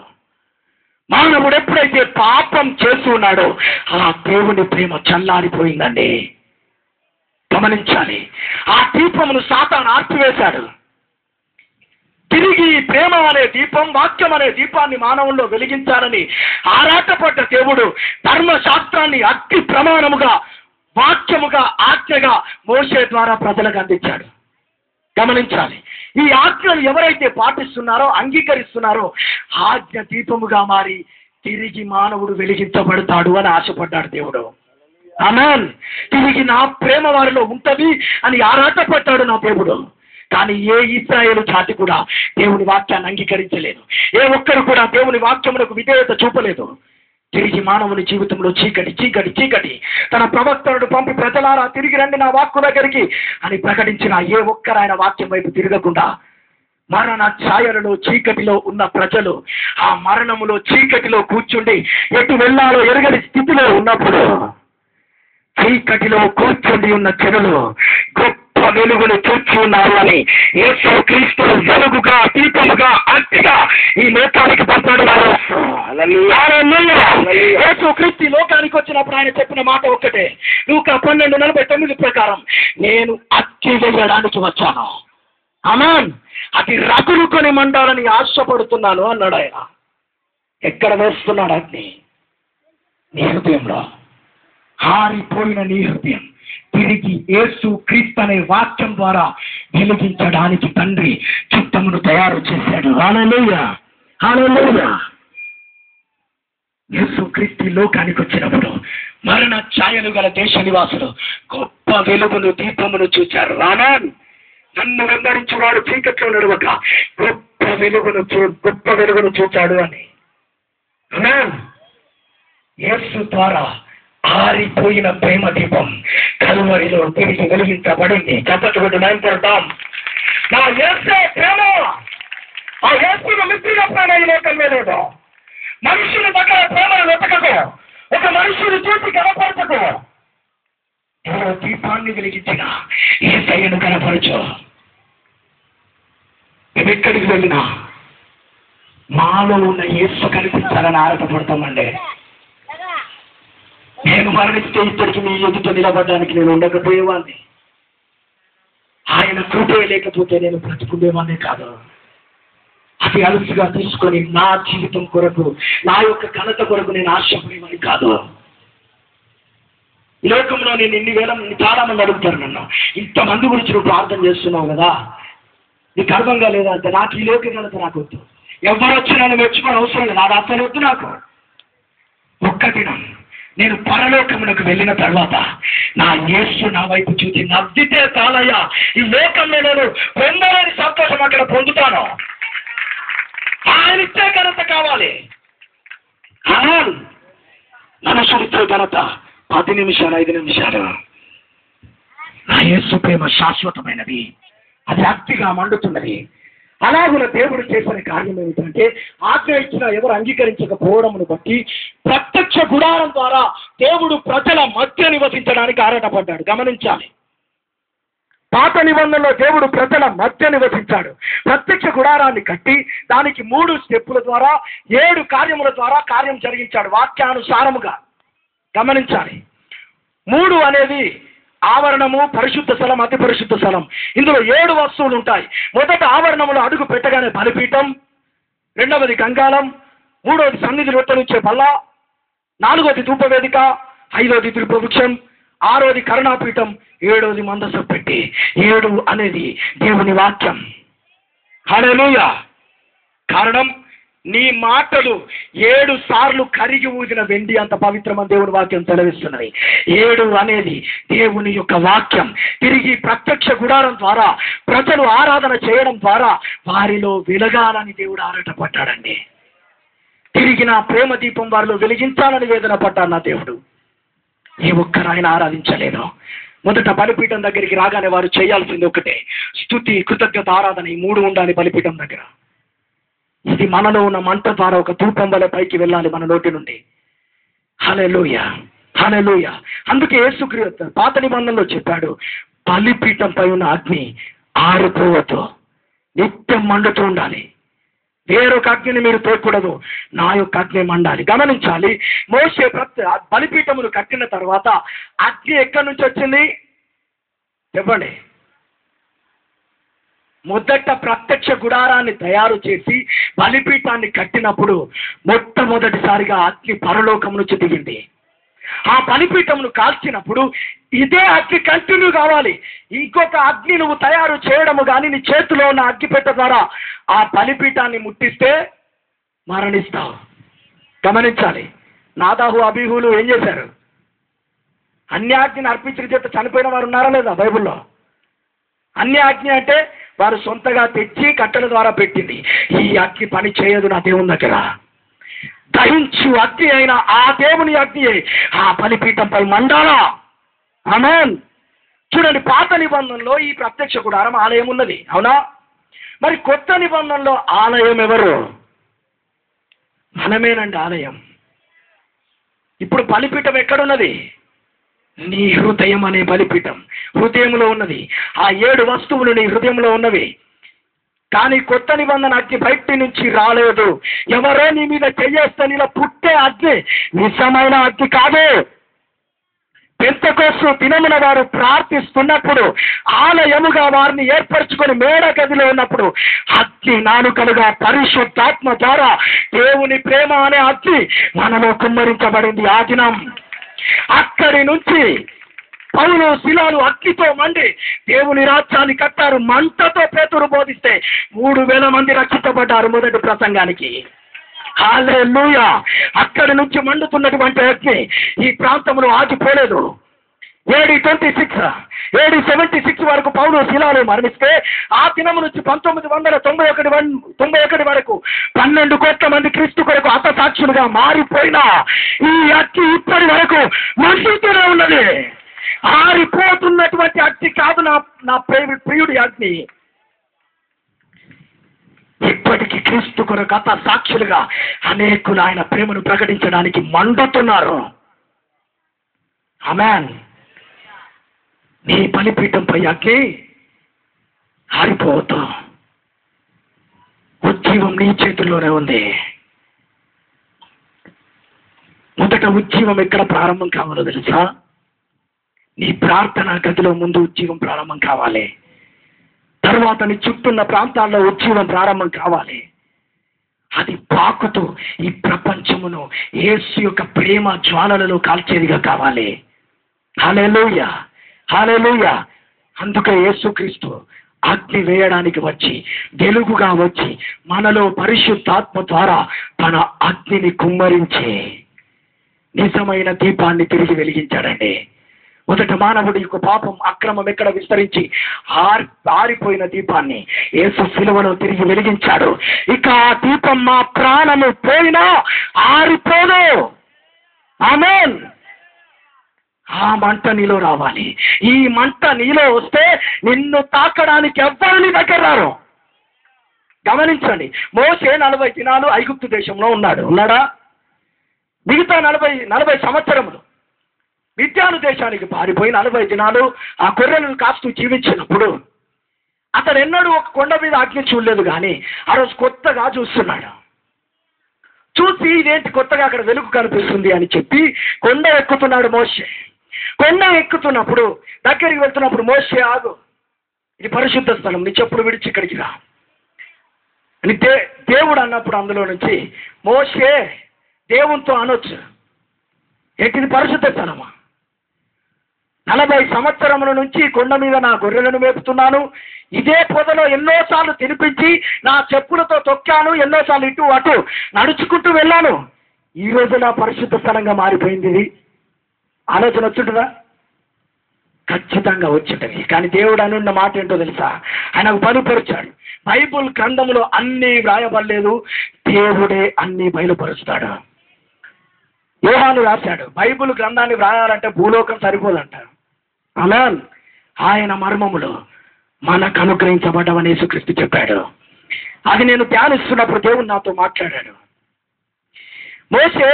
మానవుడు ఎప్పుడైతే పాపం చేస్తున్నాడో ఆ దేవుని ప్రేమ చల్లారిపోయిందండి. గమనించాలి, ఆ దీపమును సాతాను ఆర్పివేశాడు. తిరిగి ప్రేమ అనే దీపం, వాక్యం అనే దీపాన్ని మానవుల్లో వెలిగించాలని ఆరాటపడ్డ దేవుడు ధర్మశాస్త్రాన్ని అగ్ని ప్రమాణముగా, వాక్యముగా, ఆజ్ఞగా మోషే ద్వారా ప్రజలకు అందించాడు. గమనించాలి, ఈ ఆజ్ఞలు ఎవరైతే పాటిస్తున్నారో, అంగీకరిస్తున్నారో ఆజ్ఞ దీపముగా మారి తిరిగి మానవుడు వెలిగించబడతాడు అని ఆశపడ్డాడు దేవుడు. ఆమేన్. తిరిగి నా ప్రేమ వారిలో ఉంటది అని ఆరాటపడ్డాడు నా దేవుడు. కానీ ఏ ఇశ్రాయేలు జాతి కూడా దేవుని వాక్యాన్ని అంగీకరించలేదు. ఏ ఒక్కరు కూడా దేవుని వాక్యములకు విధేయత చూపలేదు. తిరిగి మానవుని జీవితంలో చీకటి చీకటి చీకటి. తన ప్రవక్తలను పంపి ప్రజలారా తిరిగి రండి నా వాక్కు దగ్గరికి అని ప్రకటించిన ఏ ఒక్కరు ఆయన వాక్యం వైపు తిరగకుండా మరణ ఛాయలలో చీకటిలో ఉన్న ప్రజలు ఆ మరణములో చీకటిలో కూర్చుండి ఎటు వెళ్ళాలో ఎరగని స్థితిలో ఉన్నప్పుడు చీకటిలో కూర్చుండి ఉన్న జనులు గొప్ప వెలుగును చూచి ఉన్నారు అని యేసు క్రీస్తు వెలుగుగా దీపముగా అగ్నిగా ఈ లోకానికి పంపాడు. యేసు క్రీస్తు లోకానికి వచ్చినప్పుడు ఆయన చెప్పిన మాట ఒక్కటే, లూకా 12:49 ప్రకారం, నేను అగ్ని వేయడానికి వచ్చాను. ఆమేన్. అది రగులుకొని మండాలని ఆశపడుతున్నాను అన్నాడు ఆయన. ఎక్కడ వేస్తున్నాడు అగ్ని? నీ హృదయంలో. ఆరిపోయిన నీ హృదయం తిరిగి యేసు క్రీస్తు అనే వాక్యం ద్వారా వెలిగించడానికి తండ్రి చిత్తమును తయారు చేశాడు. హల్లెలూయా, హల్లెలూయా. యేసు క్రీస్తు లోకానికి వచ్చినప్పుడు మరణ ఛాయలు గల దేశ నివాసులు గొప్ప వెలుగును దీపమును చూచారు. ఆమేన్. నన్ను వెంబడించేవాడు చీకట్లో నడవక గొప్ప వెలుగును చూచాడు అని. ఆమేన్. యేసు ద్వారా ఆరిపోయిన ప్రేమ దీపం కల్వరిలో తిరిగి వెలిగించబడింది. చప్పట్లు కొట్టి భయపడతాం. నా యేసే ప్రేమ, ఆ యేసును మిత్రుడప్పుడు ఈ లోకం మీద మనుషుల దగ్గర ప్రేమను వెతకకు, ఒక మనుషుని చూసి కనపరచకు. దీపాన్ని వెలిగించిన యేసయ్యను కనపరచు. మేము ఎక్కడికి వెళ్ళినా మాలో ఉన్న యేసు కనిపించాలని ఆరాటపడతామండి. నేను మరణిస్తే ఇప్పటికి మీ ఎదుట నిలబడడానికి నేను ఉండకపోయేవాడిని. ఆయన కృపే లేకపోతే నేను బ్రతుకునేవాడినే కాదు. అది అలుసుగా తీసుకొని నా జీవితం కొరకు, నా యొక్క ఘనత కొరకు నేను ఆశపడేవాడిని కాదు. ఈ లోకంలో నేను చాలా మంది అడుగుతారు నన్ను, ఇంతమంది గురించి నువ్వు ప్రార్థన చేస్తున్నావు కదా, నీకు అర్థంగా లేదా అంటే, నాకు ఈ లోక ఘనత నాకు వద్దు. ఎవరు వచ్చి నన్ను మెచ్చుకొని అవసరం లేదు, నాకు అసలు వద్దు. నాకు ఒక్కటి నేను పరలోకమునకు వెళ్ళిన తర్వాత నా యేసు నా వైపు చూసి నవ్వితే చాలయ్యా, ఈ లోకంలో నేను పొందలేని సంతోషం అక్కడ పొందుతాను. ఆయన ఇచ్చే ఘనత కావాలి. మనుషుడిచ్చే ఘనత 10 నిమిషాలు 5 నిమిషాలు. నా యేసు ప్రేమ శాశ్వతమైనది, అది అగ్నిగా మండుతున్నది. అలాగున దేవుడు చేసిన కార్యం ఏమిటంటే, ఆజ్ఞ ఇచ్చిన ఎవరు అంగీకరించకపోవడమును బట్టి ప్రత్యక్ష గుడారం ద్వారా దేవుడు ప్రజల మధ్య నివసించడానికి ఆరాటపడ్డాడు. గమనించాలి, పాత నిబంధనలో దేవుడు ప్రజల మధ్య నివసించాడు. ప్రత్యక్ష గుడారాన్ని కట్టి దానికి 3 స్టెప్పుల ద్వారా 7 కార్యముల ద్వారా కార్యం జరిగించాడు వాక్యానుసారముగా. గమనించాలి, 3 అనేది ఆవరణము, పరిశుద్ధ స్థలం, అతి పరిశుద్ధ స్థలం. ఇందులో 7 వస్తువులు ఉంటాయి. మొదట ఆవరణములో అడుగు పెట్టగానే బలిపీఠం, 2వది గంగాళం, 3వది సన్నిధి రొట్టెలుంచే బల్ల, 4వది ధూపవేదిక, 5వది త్రిప్రవృక్షం, 6వది కరుణాపీఠం, 7వది మందసం పెట్టి. 7 అనేది దేవుని వాక్యం. హల్లెలూయా. కారణం, నీ మాటలు 7 సార్లు కరిగి ఊదిన వెండి అంత పవిత్రమని దేవుని వాక్యం సెలవిస్తున్నది. 7 అనేది దేవుని యొక్క వాక్యం. తిరిగి ప్రత్యక్ష గుడారం ద్వారా ప్రజలు ఆరాధన చేయడం ద్వారా వారిలో వెలగాలని దేవుడు ఆరాటపడ్డాడండి. తిరిగి నా ప్రేమ దీపం వారిలో వెలిగించాలని వేదన పడ్డాడు నా దేవుడు. ఏ ఒక్కరు ఆయన ఆరాధించలేదు. మొదట బలిపీఠం దగ్గరికి రాగానే వారు చేయాల్సింది ఒకటే, స్తుతి, కృతజ్ఞత, ఆరాధన. ఈ 3 ఉండాలి బలిపీఠం దగ్గర. ఇది మనలో ఉన్న మంట ద్వారా ఒక ధూపం వలె పైకి వెళ్ళాలి మన నోటి నుండి. హల్లెలూయా, హల్లెలూయా. అందుకే యేసుక్రీస్తు పాత నిబంధనలో చెప్పాడు, బలిపీఠంపై ఉన్న అగ్ని ఆరిపోవద్దు, నిత్యం మండుతూ ఉండాలి. వేరొక అగ్నిని మీరు తోయకూడదు, నా యొక్క అగ్ని మండాలి. గమనించాలి, మోషే బలిపీఠమును కట్టిన తర్వాత అగ్ని ఎక్కడి నుంచి వచ్చింది చెప్పండి? మొదట ప్రత్యక్ష గుడారాన్ని తయారు చేసి బలిపీఠాన్ని కట్టినప్పుడు మొట్టమొదటిసారిగా అగ్ని పరలోకం నుంచి దిగింది. ఆ బలిపీఠమును కాల్చినప్పుడు ఇదే అగ్ని కంటిన్యూ కావాలి. ఇంకొక అగ్ని నువ్వు తయారు చేయడము కానీ నీ చేతిలో ఉన్న అగ్గిపెట్ట ద్వారా ఆ బలిపీఠాన్ని ముట్టిస్తే మరణిస్తావు. గమనించాలి, నాదాహు అబీహులు ఏం చేశారు? అన్యాజ్ఞని అర్పించిన చేత చనిపోయిన వారు ఉన్నారా లేదా బైబిల్లో? అన్యాజ్ఞ అంటే వారు సొంతగా తెచ్చి కట్టెల ద్వారా పెట్టింది. ఈ అగ్ని పని చేయదు నా దేవుని దగ్గర. దహించు అగ్ని అయిన ఆ దేవుని అగ్ని ఆ బలిపీఠంపై మండాలా. ఆమేన్. చూడండి, పాత నిబంధనలో ఈ ప్రత్యక్ష గుడారం ఆలయం ఉన్నది, అవునా? మరి కొత్త నిబంధనలో ఆలయం ఎవరు? మనమేనండి ఆలయం. ఇప్పుడు బలిపీఠం ఎక్కడున్నది? నీ హృదయం అనే బలిపీఠం హృదయంలో ఉన్నది. ఆ 7 వస్తువులు నీ హృదయంలో ఉన్నవి. కానీ కొత్త నిబంధన అగ్ని బయటి నుంచి రాలేదు. ఎవరో నీ మీద చెయ్యేస్తే నీలో పుట్టే అగ్ని నిజమైన అగ్ని కాదు. పెంతెకొస్తు దినమున వారు ప్రార్థిస్తున్నప్పుడు ఆలయముగా వారిని ఏర్పరచుకొని మేడ గదిలో ఉన్నప్పుడు అగ్ని నాలుకలుగా పరిశుద్ధాత్మ ద్వారా దేవుని ప్రేమ అనే అగ్ని మనలో కుమ్మరించబడింది. ఆ దినం అక్కడి నుంచి పౌలు శిలాలు అగ్నితో మండి దేవుని రాజ్యాన్ని కట్టారు. మంటతో పేతురు బోధిస్తే 3000 మంది రక్షించబడ్డారు మొదటి ప్రసంగానికి. హల్లెలూయా. అక్కడి నుంచి మండుతున్నటువంటి అగ్ని ఈ ప్రాంతంలో ఆగిపోలేదు. AD 76 వరకు పౌలు శిలాలు మరణిస్తే ఆ దినము నుంచి 1991 వరకు 12 కోట్ల మంది క్రీస్తు కొరకు హతసాక్షులుగా మారిపోయినా ఈ అగ్ని ఇప్పటి వరకు మండుతూనే ఉన్నది. ఆరిపోతున్నటువంటి అగ్ని కాదు నా ప్రియుడి అగ్ని. ఇప్పటికీ క్రీస్తు కొరకు హతసాక్షులుగా అనేకులు ఆయన ప్రేమను ప్రకటించడానికి మండుతున్నారు. ఆమేన్. నీ బలిపీఠంపై అగ్ని ఆరిపోవద్దు. ఉజ్జీవం నీ చేతుల్లోనే ఉంది. మొదట ఉజ్జీవం ఎక్కడ ప్రారంభం కావాలో తెలుసా? నీ ప్రార్థనా గదిలో ముందు ఉజ్జీవం ప్రారంభం కావాలి. తర్వాత నీ చుట్టూన్న ప్రాంతాల్లో ఉజ్జీవం ప్రారంభం కావాలి. అది పాకుతూ ఈ ప్రపంచమును యేసు యొక్క ప్రేమ జ్వాలలలో కాల్చేదిగా కావాలి. హల్లెలూయా, హల్లెలూయా. అందుకే యేసుక్రీస్తు అగ్ని వేయడానికి వచ్చి వెలుగుగా వచ్చి మనలో పరిశుద్ధాత్మ ద్వారా తన అగ్నిని కుమ్మరించి నిజమైన దీపాన్ని తిరిగి వెలిగించాడండి. మొదట మానవుడి యొక్క పాపం అక్రమం ఎక్కడ విస్తరించి ఆరిపోయిన దీపాన్ని యేసు శిలువలో తిరిగి వెలిగించాడు. ఇక ఆ దీపం మా ప్రాణము పోయినా ఆరిపోదు. ఆమేన్. ఆ మంట నీలో రావాలి. ఈ మంట నీలో వస్తే నిన్ను తాకడానికి ఎవ్వరు నీ దగ్గర రారు. గమనించండి, మోషే 40 దినాలు ఐగుప్తు దేశంలో ఉన్నాడా? మిగతా 40 సంవత్సరములు మిద్యాను దేశానికి పారిపోయి 40 దినాలు ఆ గొర్రెలను కాస్తూ జీవించినప్పుడు అతను ఎన్నడూ ఒక కొండ మీద అగ్ని చూడలేదు. కానీ ఆ రోజు కొత్తగా చూస్తున్నాడు. చూసి ఇదేంటి కొత్తగా అక్కడ వెలుగు కనిపిస్తుంది అని చెప్పి కొండ ఎక్కుతున్నాడు మోషే. కొండ ఎక్కుతున్నప్పుడు దగ్గరికి వెళ్తున్నప్పుడు మోషే ఆగు, ఇది పరిశుద్ధ స్థలం, నీ చెప్పులు విడిచి ఇక్కడికి రా అని దేవుడు అన్నప్పుడు అందులో నుంచి మోషే దేవునితో అనొచ్చు, ఏంటిది పరిశుద్ధ స్థలమా? 40 సంవత్సరముల నుంచి కొండ మీద నా గొర్రెలను మేపుతున్నాను. ఇదే పొదలో ఎన్నోసార్లు తినిపించి నా చెప్పులతో తొక్కాను, ఎన్నోసార్లు ఇటు అటు నడుచుకుంటూ వెళ్ళాను. ఈ రోజు నా పరిశుద్ధ స్థలంగా మారిపోయింది. ఇది ఆలోచన వచ్చుంటుందా? ఖచ్చితంగా వచ్చుంటుంది. కానీ దేవుడు అనున్న మాట ఏంటో తెలుసా? ఆయనకు బయలుపరిచాడు. బైబుల్ గ్రంథంలో అన్నీ వ్రాయబడలేదు, దేవుడే అన్నీ బయలుపరుస్తాడు. యోహాను రాశాడు, బైబుల్ గ్రంథాన్ని వ్రాయాలంటే భూలోకం సరిపోదంట. ఆమేన్. ఆయన మర్మములు మనకు అనుగ్రహించబడ్డవని యేసుక్రీస్తు చెప్పాడు. అది నేను ధ్యానిస్తున్నప్పుడు దేవుడు నాతో మాట్లాడాడు. మోషే,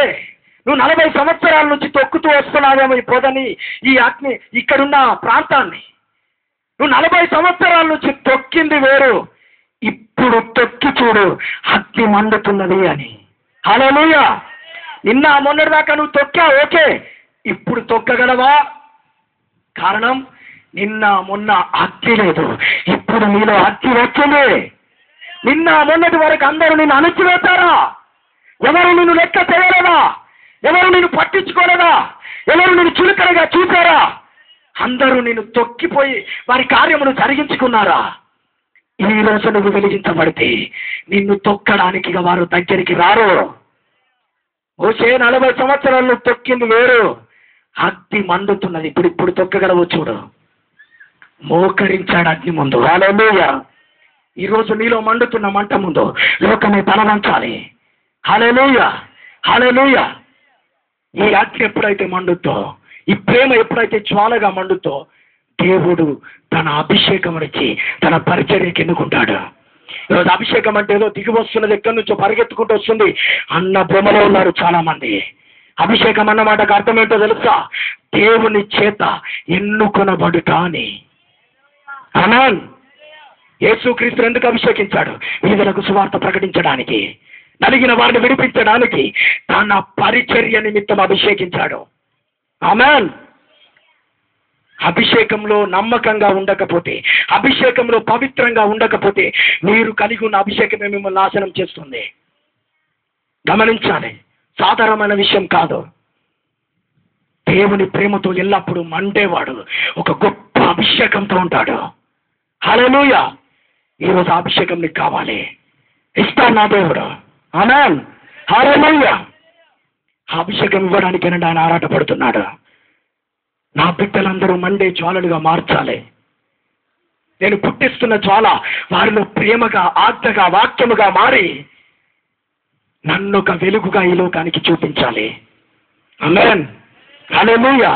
నువ్వు 40 సంవత్సరాల నుంచి తొక్కుతూ వస్తున్నావేమో ఈ పొదని, ఈ అగ్ని, ఇక్కడున్న ప్రాంతాన్ని. నువ్వు 40 సంవత్సరాల నుంచి తొక్కింది వేరు, ఇప్పుడు తొక్కి చూడు అగ్ని మండుతున్నది అని. హల్లెలూయా. నిన్న మొన్నటి దాకా నువ్వు తొక్కా, ఓకే, ఇప్పుడు తొక్కగలవా? కారణం నిన్న మొన్న అగ్ని లేదు, ఇప్పుడు నీలో అగ్ని వచ్చింది. నిన్న మొన్నటి వరకు అందరూ నిన్ను అణచివేశారా? ఎవరు నిన్ను లెక్క చేయలేదా? ఎవరు నిన్ను పట్టించుకోలేదా? ఎవరు నిన్ను చులకనగా చూశారా? అందరూ నిన్ను తొక్కిపోయి వారి కార్యమును జరిగించుకున్నారా? ఈ రోజు నువ్వు వెలిగించబడితే నిన్ను తొక్కడానికి వారు దగ్గరికి రారు. మోషే 40 సంవత్సరాలు తొక్కింది వేరు, అగ్ని మండుతున్నది. ఇప్పుడు తొక్కగలవు చూడు. మోకరించాడు అగ్ని ముందు. హల్లెలూయా. ఈరోజు నీలో మండుతున్న మంట ముందు లోకమే తలవంచాలి. హల్లెలూయా, హల్లెలూయా. ఈ అగ్ని ఎప్పుడైతే మండుతో, ఈ ప్రేమ ఎప్పుడైతే జ్వాలగా మండుతో, దేవుడు తన అభిషేకం ఇచ్చి తన పరిచర్యకి ఎన్నుకుంటాడు. ఈరోజు అభిషేకం అంటే ఏదో దిగి వస్తున్నది, ఎక్కడి నుంచో పరిగెత్తుకుంటూ వస్తుంది అన్న భ్రమలో ఉన్నారు చాలా మంది. అభిషేకం అన్న మాటకు అర్థం ఏంటో తెలుసా? దేవుని చేత ఎన్నుకొనబడుట అని. ఆమేన్. యేసుక్రీస్తు ఎందుకు అభిషేకించాడు? వీధులకు సువార్త ప్రకటించడానికి, నలిగిన వారిని విడిపించడానికి, తన పరిచర్య నిమిత్తం అభిషేకించాడు. ఆమేన్. అభిషేకంలో నమ్మకంగా ఉండకపోతే, అభిషేకంలో పవిత్రంగా ఉండకపోతే, మీరు కలిగి ఉన్న అభిషేకమే మిమ్మల్ని నాశనం చేస్తుంది. గమనించాలి, సాధారణమైన విషయం కాదు. దేవుని ప్రేమతో ఎల్లప్పుడూ మండేవాడు ఒక గొప్ప అభిషేకంతో ఉంటాడు. హల్లెలూయా. ఈరోజు అభిషేకం నీకు కావాలి, ఇస్తాను నా దేవుడు. ఆమేన్. హల్లెలూయా. అభిషేకం ఇవ్వడానికి ఆయన ఆరాటపడుతున్నాడు. నా బిడ్డలందరూ మండే జ్వాలలుగా మార్చాలి. నేను పుట్టిస్తున్న జ్వాల వారిలో ప్రేమగా, ఆజ్ఞగా, వాక్యముగా మారి నన్ను ఒక వెలుగుగా ఈ లోకానికి చూపించాలి. ఆమేన్. హల్లెలూయా.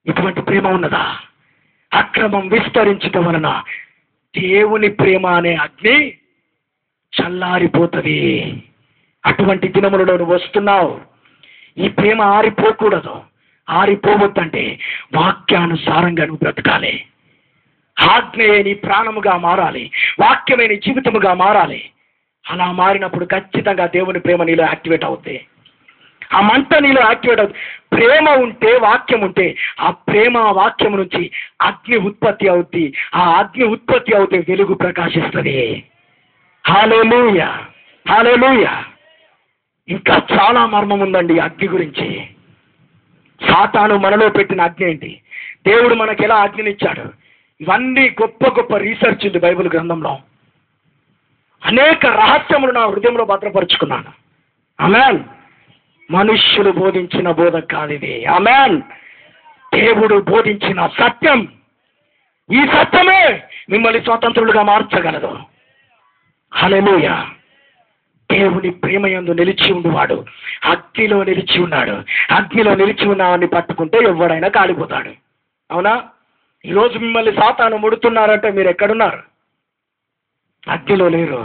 ఇటువంటి ప్రేమ ఉన్నదా? అక్రమం విస్తరించడం వలన దేవుని ప్రేమ అనే అగ్ని చల్లారిపోతుంది. అటువంటి దినములలో నువ్వు వస్తున్నావు. ఈ ప్రేమ ఆరిపోకూడదు. ఆరిపోవద్దంటే వాక్యానుసారంగా నువ్వు బ్రతకాలి. ఆజ్ఞయే నీ ప్రాణముగా మారాలి, వాక్యమే నీ జీవితముగా మారాలి. అలా మారినప్పుడు ఖచ్చితంగా దేవుని ప్రేమ నీలో యాక్టివేట్ అవుతుంది. ఆ మంట నీలో యాక్టివేట్ అవుతుంది. ప్రేమ ఉంటే, వాక్యం ఉంటే, ఆ ప్రేమ వాక్యం నుంచి అగ్ని ఉత్పత్తి అవుతుంది. ఆ అగ్ని ఉత్పత్తి అవుతే వెలుగు ప్రకాశిస్తుంది. హల్లెలూయా, హల్లెలూయా. ఇంకా చాలా మర్మం ఉందండి అగ్ని గురించి. సాతాను మనలో పెట్టిన అగ్ని ఏంటి? దేవుడు మనకి ఎలా అగ్నినిచ్చాడు? ఇవన్నీ గొప్ప గొప్ప రీసెర్చ్ ఉంది బైబిల్ గ్రంథంలో. అనేక రహస్యములు నా హృదయంలో భద్రపరుచుకున్నాను. ఆమేన్. మనుష్యులు బోధించిన బోధ కాదు ఇది. ఆమేన్. దేవుడు బోధించిన సత్యం. ఈ సత్యమే మిమ్మల్ని స్వతంత్రులుగా మార్చగలదు. హల్లెలూయా. దేవుని ప్రేమ యందు నిలిచి ఉండువాడు అగ్నిలో నిలిచి ఉన్నాడు. అగ్నిలో నిలిచి ఉన్నావని పట్టుకుంటే ఎవడైనా కాలిపోతాడు. అవునా? ఈరోజు మిమ్మల్ని సాతాను ముడుతున్నారంటే మీరు ఎక్కడున్నారు? అగ్నిలో లేరు.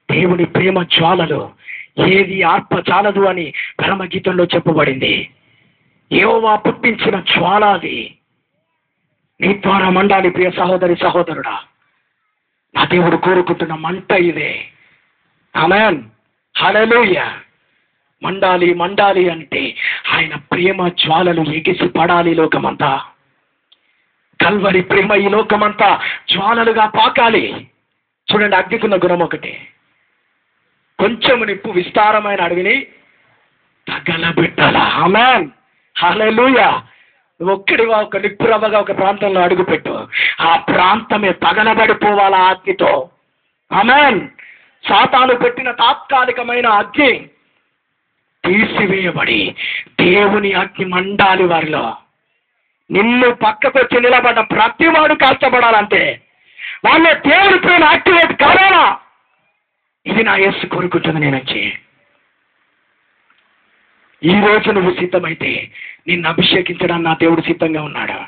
దేవుని ప్రేమ జ్వాలలో ఏది ఆర్ప చాలదు అని పరమగీతంలో చెప్పబడింది. యెహోవా పుట్టించిన జ్వాల అది. నీ ద్వారా మండాలి ప్రియ సహోదరి సహోదరుడా. నా దేవుడు కోరుకుంటున్న మంట ఇదే. ఆమేన్. హల్లెలూయా. మండాలి మండాలి అంటే ఆయన ప్రేమ జ్వాలలు ఎగిసి పడాలి లోకమంతా. కల్వరి ప్రేమ ఈ లోకమంతా జ్వాలలుగా పాకాలి. చూడండి, అగ్నికున్న గుణం ఒకటి. కొంచెం నిప్పు విస్తారమైన అడవిని తగలబెట్టాలా. ఆమేన్. హల్లెలూయా. ఒక్కడిగా ఒక నిప్పు రవ్వగా ఒక ప్రాంతంలో అడుగుపెట్టు, ఆ ప్రాంతమే తగలబడిపోవాలా అగ్నితో. ఆమేన్. సాతాను పెట్టిన తాత్కాలికమైన అగ్ని తీసివేయబడి దేవుని అగ్ని మండాలి వారిలో. నిన్ను పక్కకొచ్చి నిలబడ్డ ప్రతి వాడు కష్టపడాలంటే వాళ్ళ దేవుని ప్రేమ యాక్టివేట్ కావాలా? ఇది నా యేసు కోరుకుంటుంది. నేనొచ్చి ఈ రోజు నువ్వు సిద్ధమైతే నిన్ను అభిషేకించడానికి నా దేవుడు సిద్ధంగా ఉన్నాడు.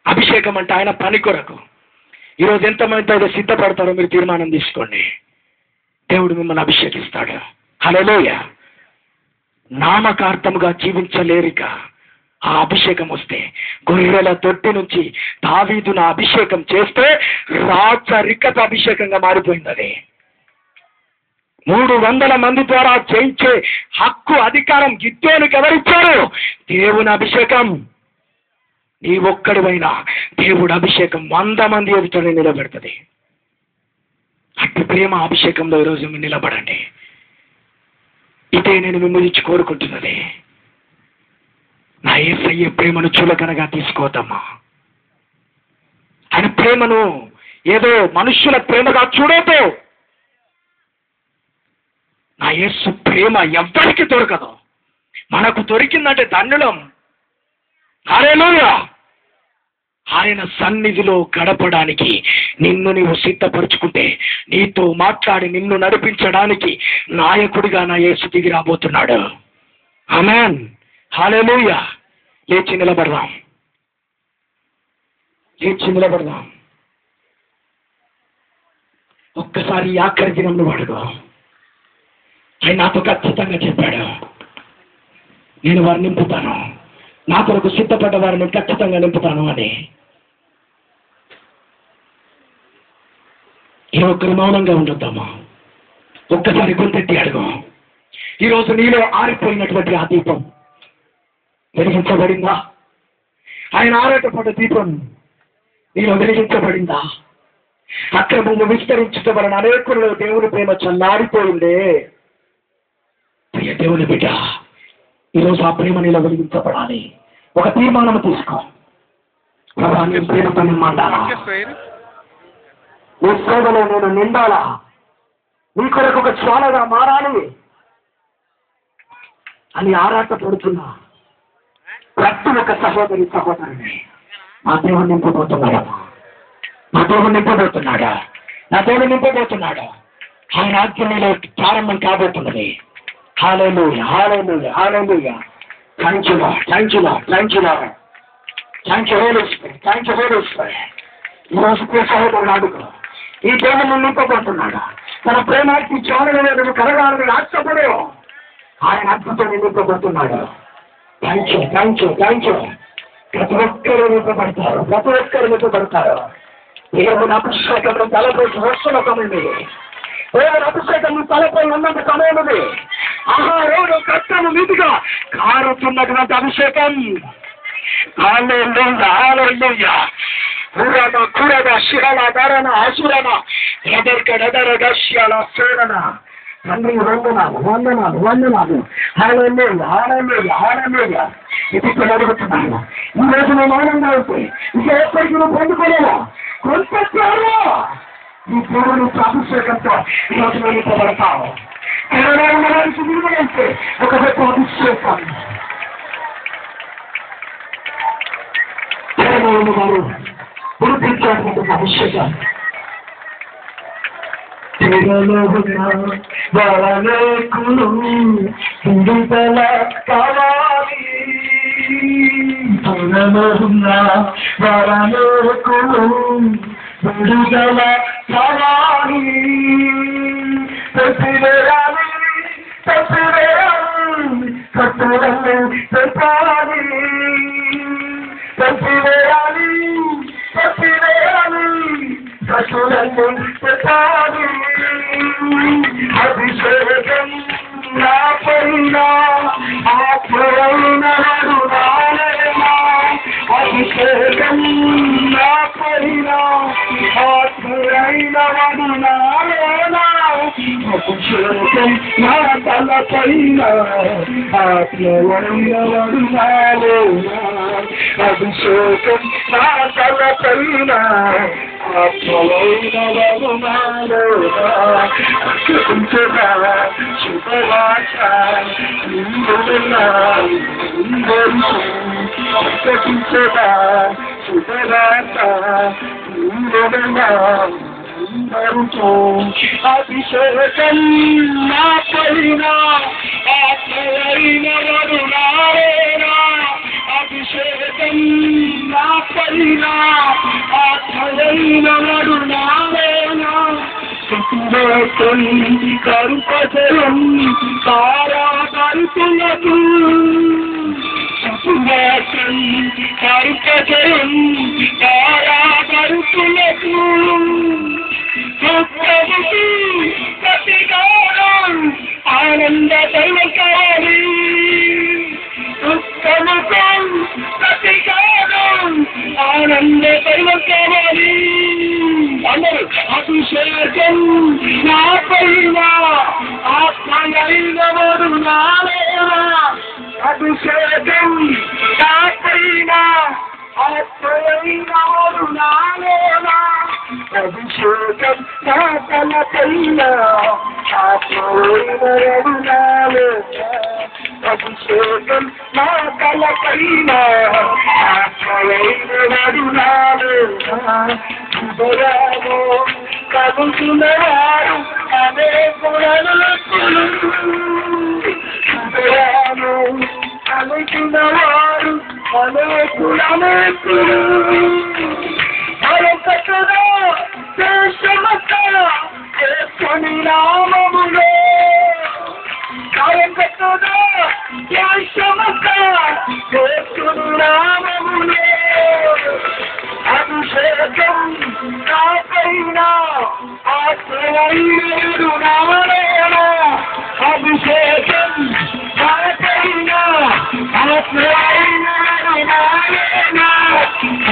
అభిషేకం అంటే ఆయన పని కొరకు. ఈరోజు ఎంతమంది అయితే సిద్ధపడతారో మీరు తీర్మానం తీసుకోండి. దేవుడు మిమ్మల్ని అభిషేకిస్తాడు. హల్లెలూయా. నామకార్థముగా జీవించలేరిక ఆ అభిషేకం వస్తే, గొర్రెల తొట్టి నుంచి దావీదును అభిషేకం చేస్తే రాచరికత అభిషేకంగా మారిపోయింది. అది 300 మంది ద్వారా చేయించే హక్కు, అధికారం గిద్దోనికి ఎవరిచ్చారు? దేవుని అభిషేకం. నీ ఒక్కడివైనా దేవుడు అభిషేకం 100 మంది ఎదుటనే నిలబెడుతుంది. అట్టి ప్రేమ అభిషేకంలో ఈరోజు మీరు నిలబడండి. ఇదే నేను మిమ్మల్ని కోరుకుంటున్నది. నా యేసయ్య ప్రేమను చులకనగా తీసుకోవద్దమ్మా. ఆయన ప్రేమను ఏదో మనుష్యుల ప్రేమగా చూడొద్దు. నా యేసు ప్రేమ ఎవ్వరికి దొరకదు. మనకు దొరికిందంటే ధన్యులం. హల్లెలూయా. ఆయన సన్నిధిలో గడపడానికి నిన్ను నీవు సిద్ధపరుచుకుంటే, నీతో మాట్లాడి నిన్ను నడిపించడానికి నాయకుడిగా నా యేసు దిగి రాబోతున్నాడు. ఆమేన్. హల్లెలూయా. లేచి నిలబడదాం. ఒక్కసారి ఆఖరి దినంలో అడుగు. ఆయన నాతో ఖచ్చితంగా చెప్పాడు, నేను వారిని నింపుతాను, నా కొరకు సిద్ధపడ్డ వారిని ఖచ్చితంగా నింపుతాను అని. ఏ ఒక్కరు మౌనంగా ఉండొద్దామా? ఒక్కసారి గొంతెత్తి అడుగు. ఈరోజు నీలో ఆరిపోయినటువంటి ఆ దీపం వెలిగించబడిందా? ఆయన ఆరాటపడ్డ దీపం నీలో వెలిగించబడిందా? అక్రమము విస్తరించడం వలన అనేకులలో దేవుని ప్రేమ చల్లారిపోయిందే. ప్రియ దేవుని బిడ్డ, ఈరోజు ఆ ప్రేమ నీలో వెలిగించబడాలి. ఒక తీర్మానం తీసుకో. ప్రభా, నీ ప్రేమతో నిండాలా, నీ సేవలో నేను నిండాలా, నీ కొరకు ఒక జ్వాలగా మారాలి అని ఆరాటపడుతున్నా ప్రతి ఒక్క సహోదరుని మా దేవుడు నింపబోతున్నాడా? నా దేవుడు నింపబోతున్నాడా? ఆయన ఆజ్ఞలో ప్రారంభం కాబోతున్నది. Hallelujah, hallelujah, hallelujah. Thank you Holy Spirit. ఈరోజు ప్రియ సహోదరుడు అడుగు, ఈ దేవుడు నింపబోతున్నాడా? తన ప్రేమానికి జ్వాలలో నువ్వు కలగాలని ఆశపడు. ఆయన అద్భుతం నింపబోతున్నాడు. థాంక్యూ. ప్రతి ఒక్కరు నింపబడతారు. దేవుని అభిషేకం తలపై వస్తున్న సమయం ఇది. దేవుని అభిషేకం తలపై ఉన్నంత సమయం ఇది. ఆహారోడు కష్టము మీదుగా కారుతున్నటువంటి అభిషేకం. హల్లెలూయా. కూరద శిరల ధరణ అసురణ ఎదర్కడెదరగశ్యాల సేరణ. తండ్రి వందనాలు. హల్లెలూయా. ఇది అడుగుతున్నాను. ఈ రోజు నువ్వు మౌనంగా ఉంటే ఇంకా ఎప్పటికీ నువ్వు పొందుకోలేవా? కొంచెం ఈ దేవుని అభిషేకంతో ఈరోజు నువ్వు నింపబడతావు. విలువైతే ఒక గొప్ప అభిషేకం. వారు గుర్తించాల్సిన అభిషేకం. వాళ్ళకులు విడుదల కావాలి. వాళ్ళకులు విడుదల కావాలి. తప్పివేయాలి కట్టుదల పెట్టాలి. తప్పివేయాలి కట్టుదల పెట్టాలి. అభిషేకం నా పైన ఆత్మరైన వరుణాలయమా. అభిషేకం నా పైన ఆత్మరైన వరుణాలయమా. అభిషేకం నా తల పైన ఆత్మరైన వరుణాలయమా. అభిషేకం నా తల పైన ఆత్మరైన వరుణాలయమా. శుభవార్త అభిషేకం నా పైన ఆత్మరైన వరుణాలయమా. అభిషేకం నా పైన ఆత్మరైన వరుణాలయమా. కరుపజయం తారాకరుతులకు. కరుపజయం తారాకరుతులకు. ప్రతిగానం ఆనంద దైవకాలి. ఉత్తమకం ప్రతిగానం ఆనంద దైవకాలి. అందరూ అభిషేకం నా పైన ఆత్మయైన వరుణాలయమా. అభిషేకం నా పైన ఆత్మయైన వరుణాలయమా. అభిషేకం నా తల పైన ఆత్మయైన వరుణాలయమా. అభిషేకం ఆత్మయైనవాడు నాలో శుభరాము కలుగుతున్నవారు అనేకులను శుభరాము కలుగుతున్నవారు అనేకులను మరొకటగా దేశమత చేసుని నామములో మరొకటగా దేశమత చేసుని నామములో అభిషేకం నాపైన ఆశ్రయైనడు నారాయణ అభిషేకం నాపైన ఆశ్రయైనడు నారాయణ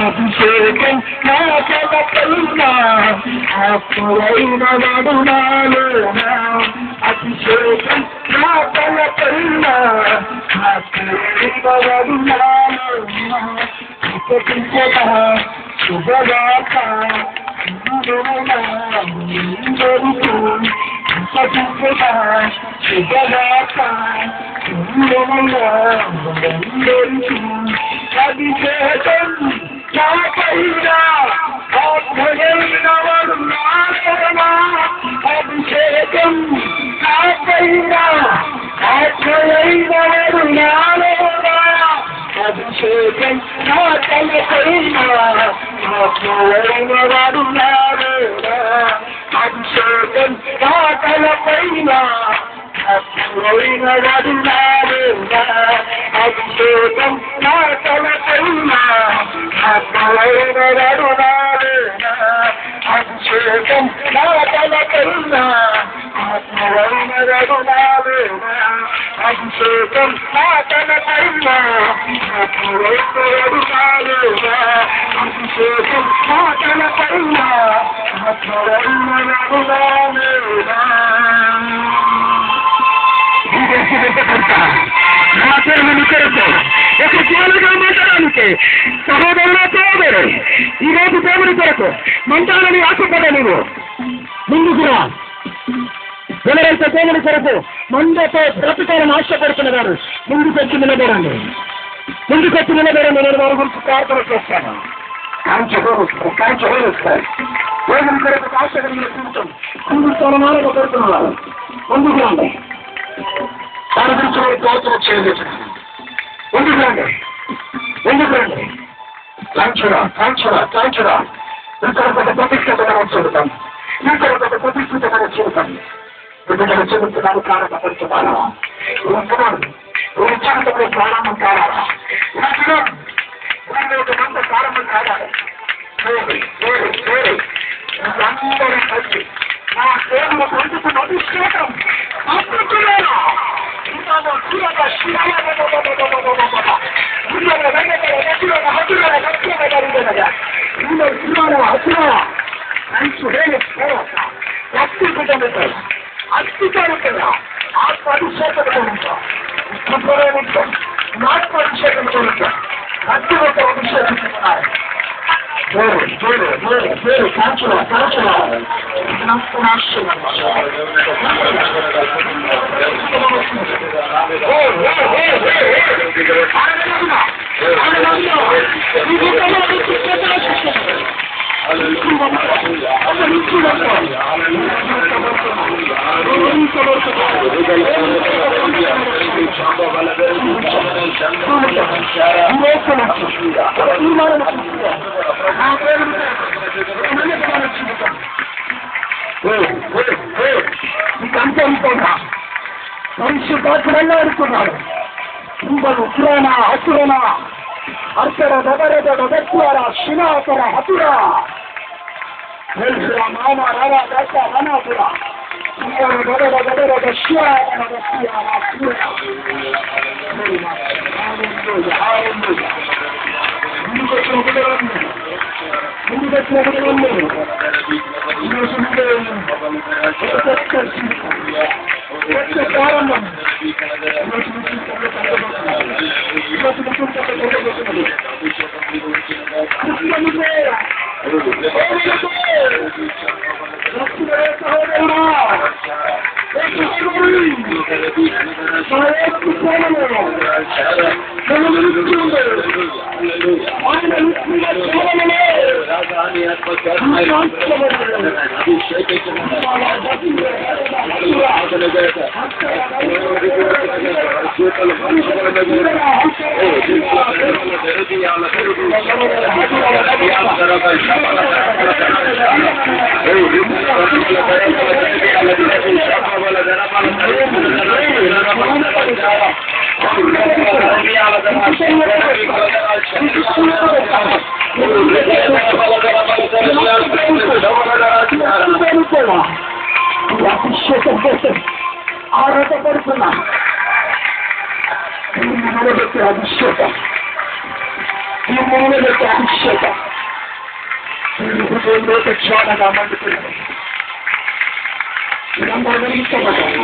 అభిషేకం నా జగపైన ఆశ్రయైనడు నారాయణ అభిషేకం నా జగపైన ఆశ్రయైనడు నారాయణ శుభవార్త శుభవార్త అభిషేకం నాపైన ఆత్మయైనవాడు నారాయణ అభిషేకం నాపైన ఆత్మయైనవాడు నారాయణ అభిషేకం నా తలపైన ఆత్మయైనవాడు నారాయణ అభిషేకం నా తలపైన ఆత్మయైనవాడు నారాయణ అభిషేకం నా తలపైన ఆత్మయైనవాడు నారాయణ అభిషేకం నా తలపైన ఆత్మయైనవాడు నారాయణ అభిషేకం నా తలపైన ఆత్మయైనవాడు నారాయణ అభిషేకం నా తలపైన ఆత్మయైనవాడు నారాయణ నా పేరు కొరకు ఒక జీవనగా మాట్లాడడానికి సహోదరుల సహోదరు ఈ రోజు దేవుని కొరకు మంటాలని ఆశపడ్డ నువ్వు ముందుకు రా. ఎవరైతే దేవుని కొరకు మందతో బ్రతకాలని ఆశపడుతున్నారు ముందుకు వచ్చి నిలబడండి. ముందుకు వచ్చి నిలబడండి. నేను వారి గురించి ప్రార్థన చేస్తాను. కాంచగలుగుతారు దేవుని కొరకు ఆశ కలిగిన జీవితం హిందుస్థానం కోరుతున్నారు. ముందుకు రండి. దాని గురించి మీరు ప్రార్థన చేయండి. ముందుకు రండి. ముందుకు రండి. కాంచురా ఇంకొక ప్రతిష్ఠితమైన చూడతాం. ఇంకొక ప్రతిష్ఠితమైన చూడతాం. బిడ్డలు చెబుతున్నాను కారణపడుతున్నాను. జీవితంలో ప్రారంభం కావాలా? ఒక మంద ప్రారంభం కావాలి. అందరూ కలిసి నా దేవుడు పొందుతున్న అభిషేకం ఆత్మకులారా పరిశుద్ధాత్మన్నా అనుకున్నాడు. పురాణ హసురణ అర్చర దగర శిలాకర హతురా మామ రారా దశ రనాపుర అభిషేకం కోసం ఆరాధపడుతున్నా. అభిషేకం ఈ మూలకి అభిషేకం జ్వాలగా మండుతున్నది. మీరందరూ వెలిగించబడ్డారు.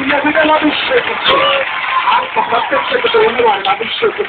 శక్తిని ప్రత్యక్షతతో ఉన్నవాళ్ళు అభిషేకం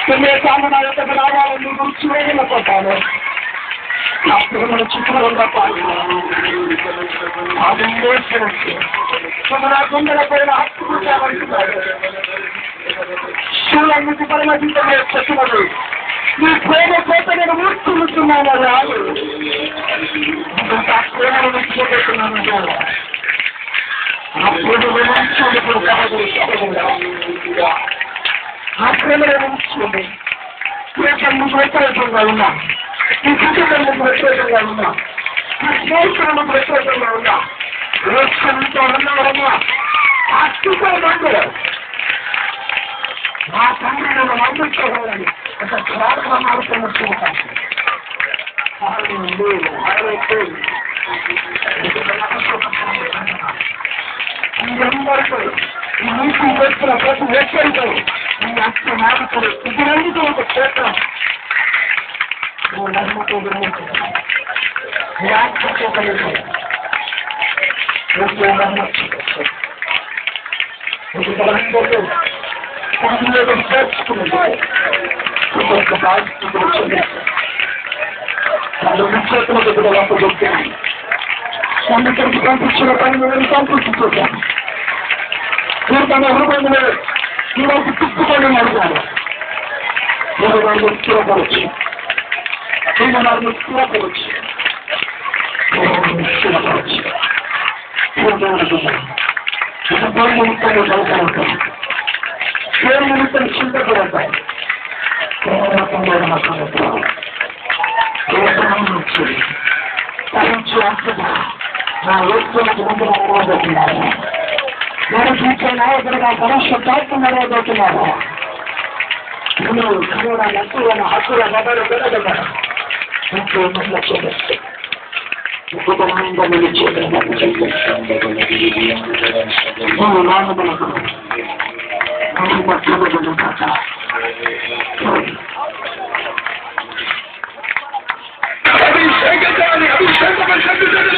మాట్లాడుతున్నాము నా యొక్క రావాలని చూడలేకపోతాను. నా ప్రేమను చిత్రంగా పాల్గొన్నాను. నా గుండెల పైన హత్తుకుంటామంటున్నాడు. శూలన్నిటి పరమజింతమే చెప్పినది. నీ ప్రేమ చేత నేను ఊర్చుకుంటున్నాను. రాదు ఆ ప్రేమను విడిచిపెట్టున్నాను. ఆ ప్రేమను ఇప్పుడు కాదు. ఆ ప్రేమను ఉంచుకోండి. ప్రేమకు వ్యతిరేకంగా ఉన్నా, ఈ కుటుంబానికి వ్యతిరేకంగా ఉన్నా, ఈ స్నేహితులకు వ్యతిరేకంగా ఉన్నా, రోషంతో ఉన్నవరన్నా ఆ స్థితిలో నా తండ్రి నన్ను అందించగలని ఒక ప్రార్థన మారుతున్నట్టు అందరికీ ఈ నీటి వ్యక్తుల ప్రతి వ్యక్తులతో ఈ అక్ష నాయకులు ఇద్దరందుకు ఒక క్షేత్రం నమ్మకం అందుకరికి పంపించిన పని మీద సంతృప్తించాను. మీరు తన హృదయం ఈరోజు తిప్పుకొని నడిచారు. నేను వారిని స్థిరపరచు, నేను వారిని స్థిరపరచు, స్థిరపరచు. పేరు నిమిత్తంగా చదువుతాను, పేరు నిమిత్తం చింతపడతాయి. నా వస్తువులకు ముందు నడవబోతున్నారు. నేను చూసే నాయకుడుగా పరిశుద్ధాత్మ నడవబోతున్నారు. నేను కరోనా నచ్చుల హక్కుల మొదలు పెరగబడ లక్ష్యం కుటుంబంగా అభిషేకాన్ని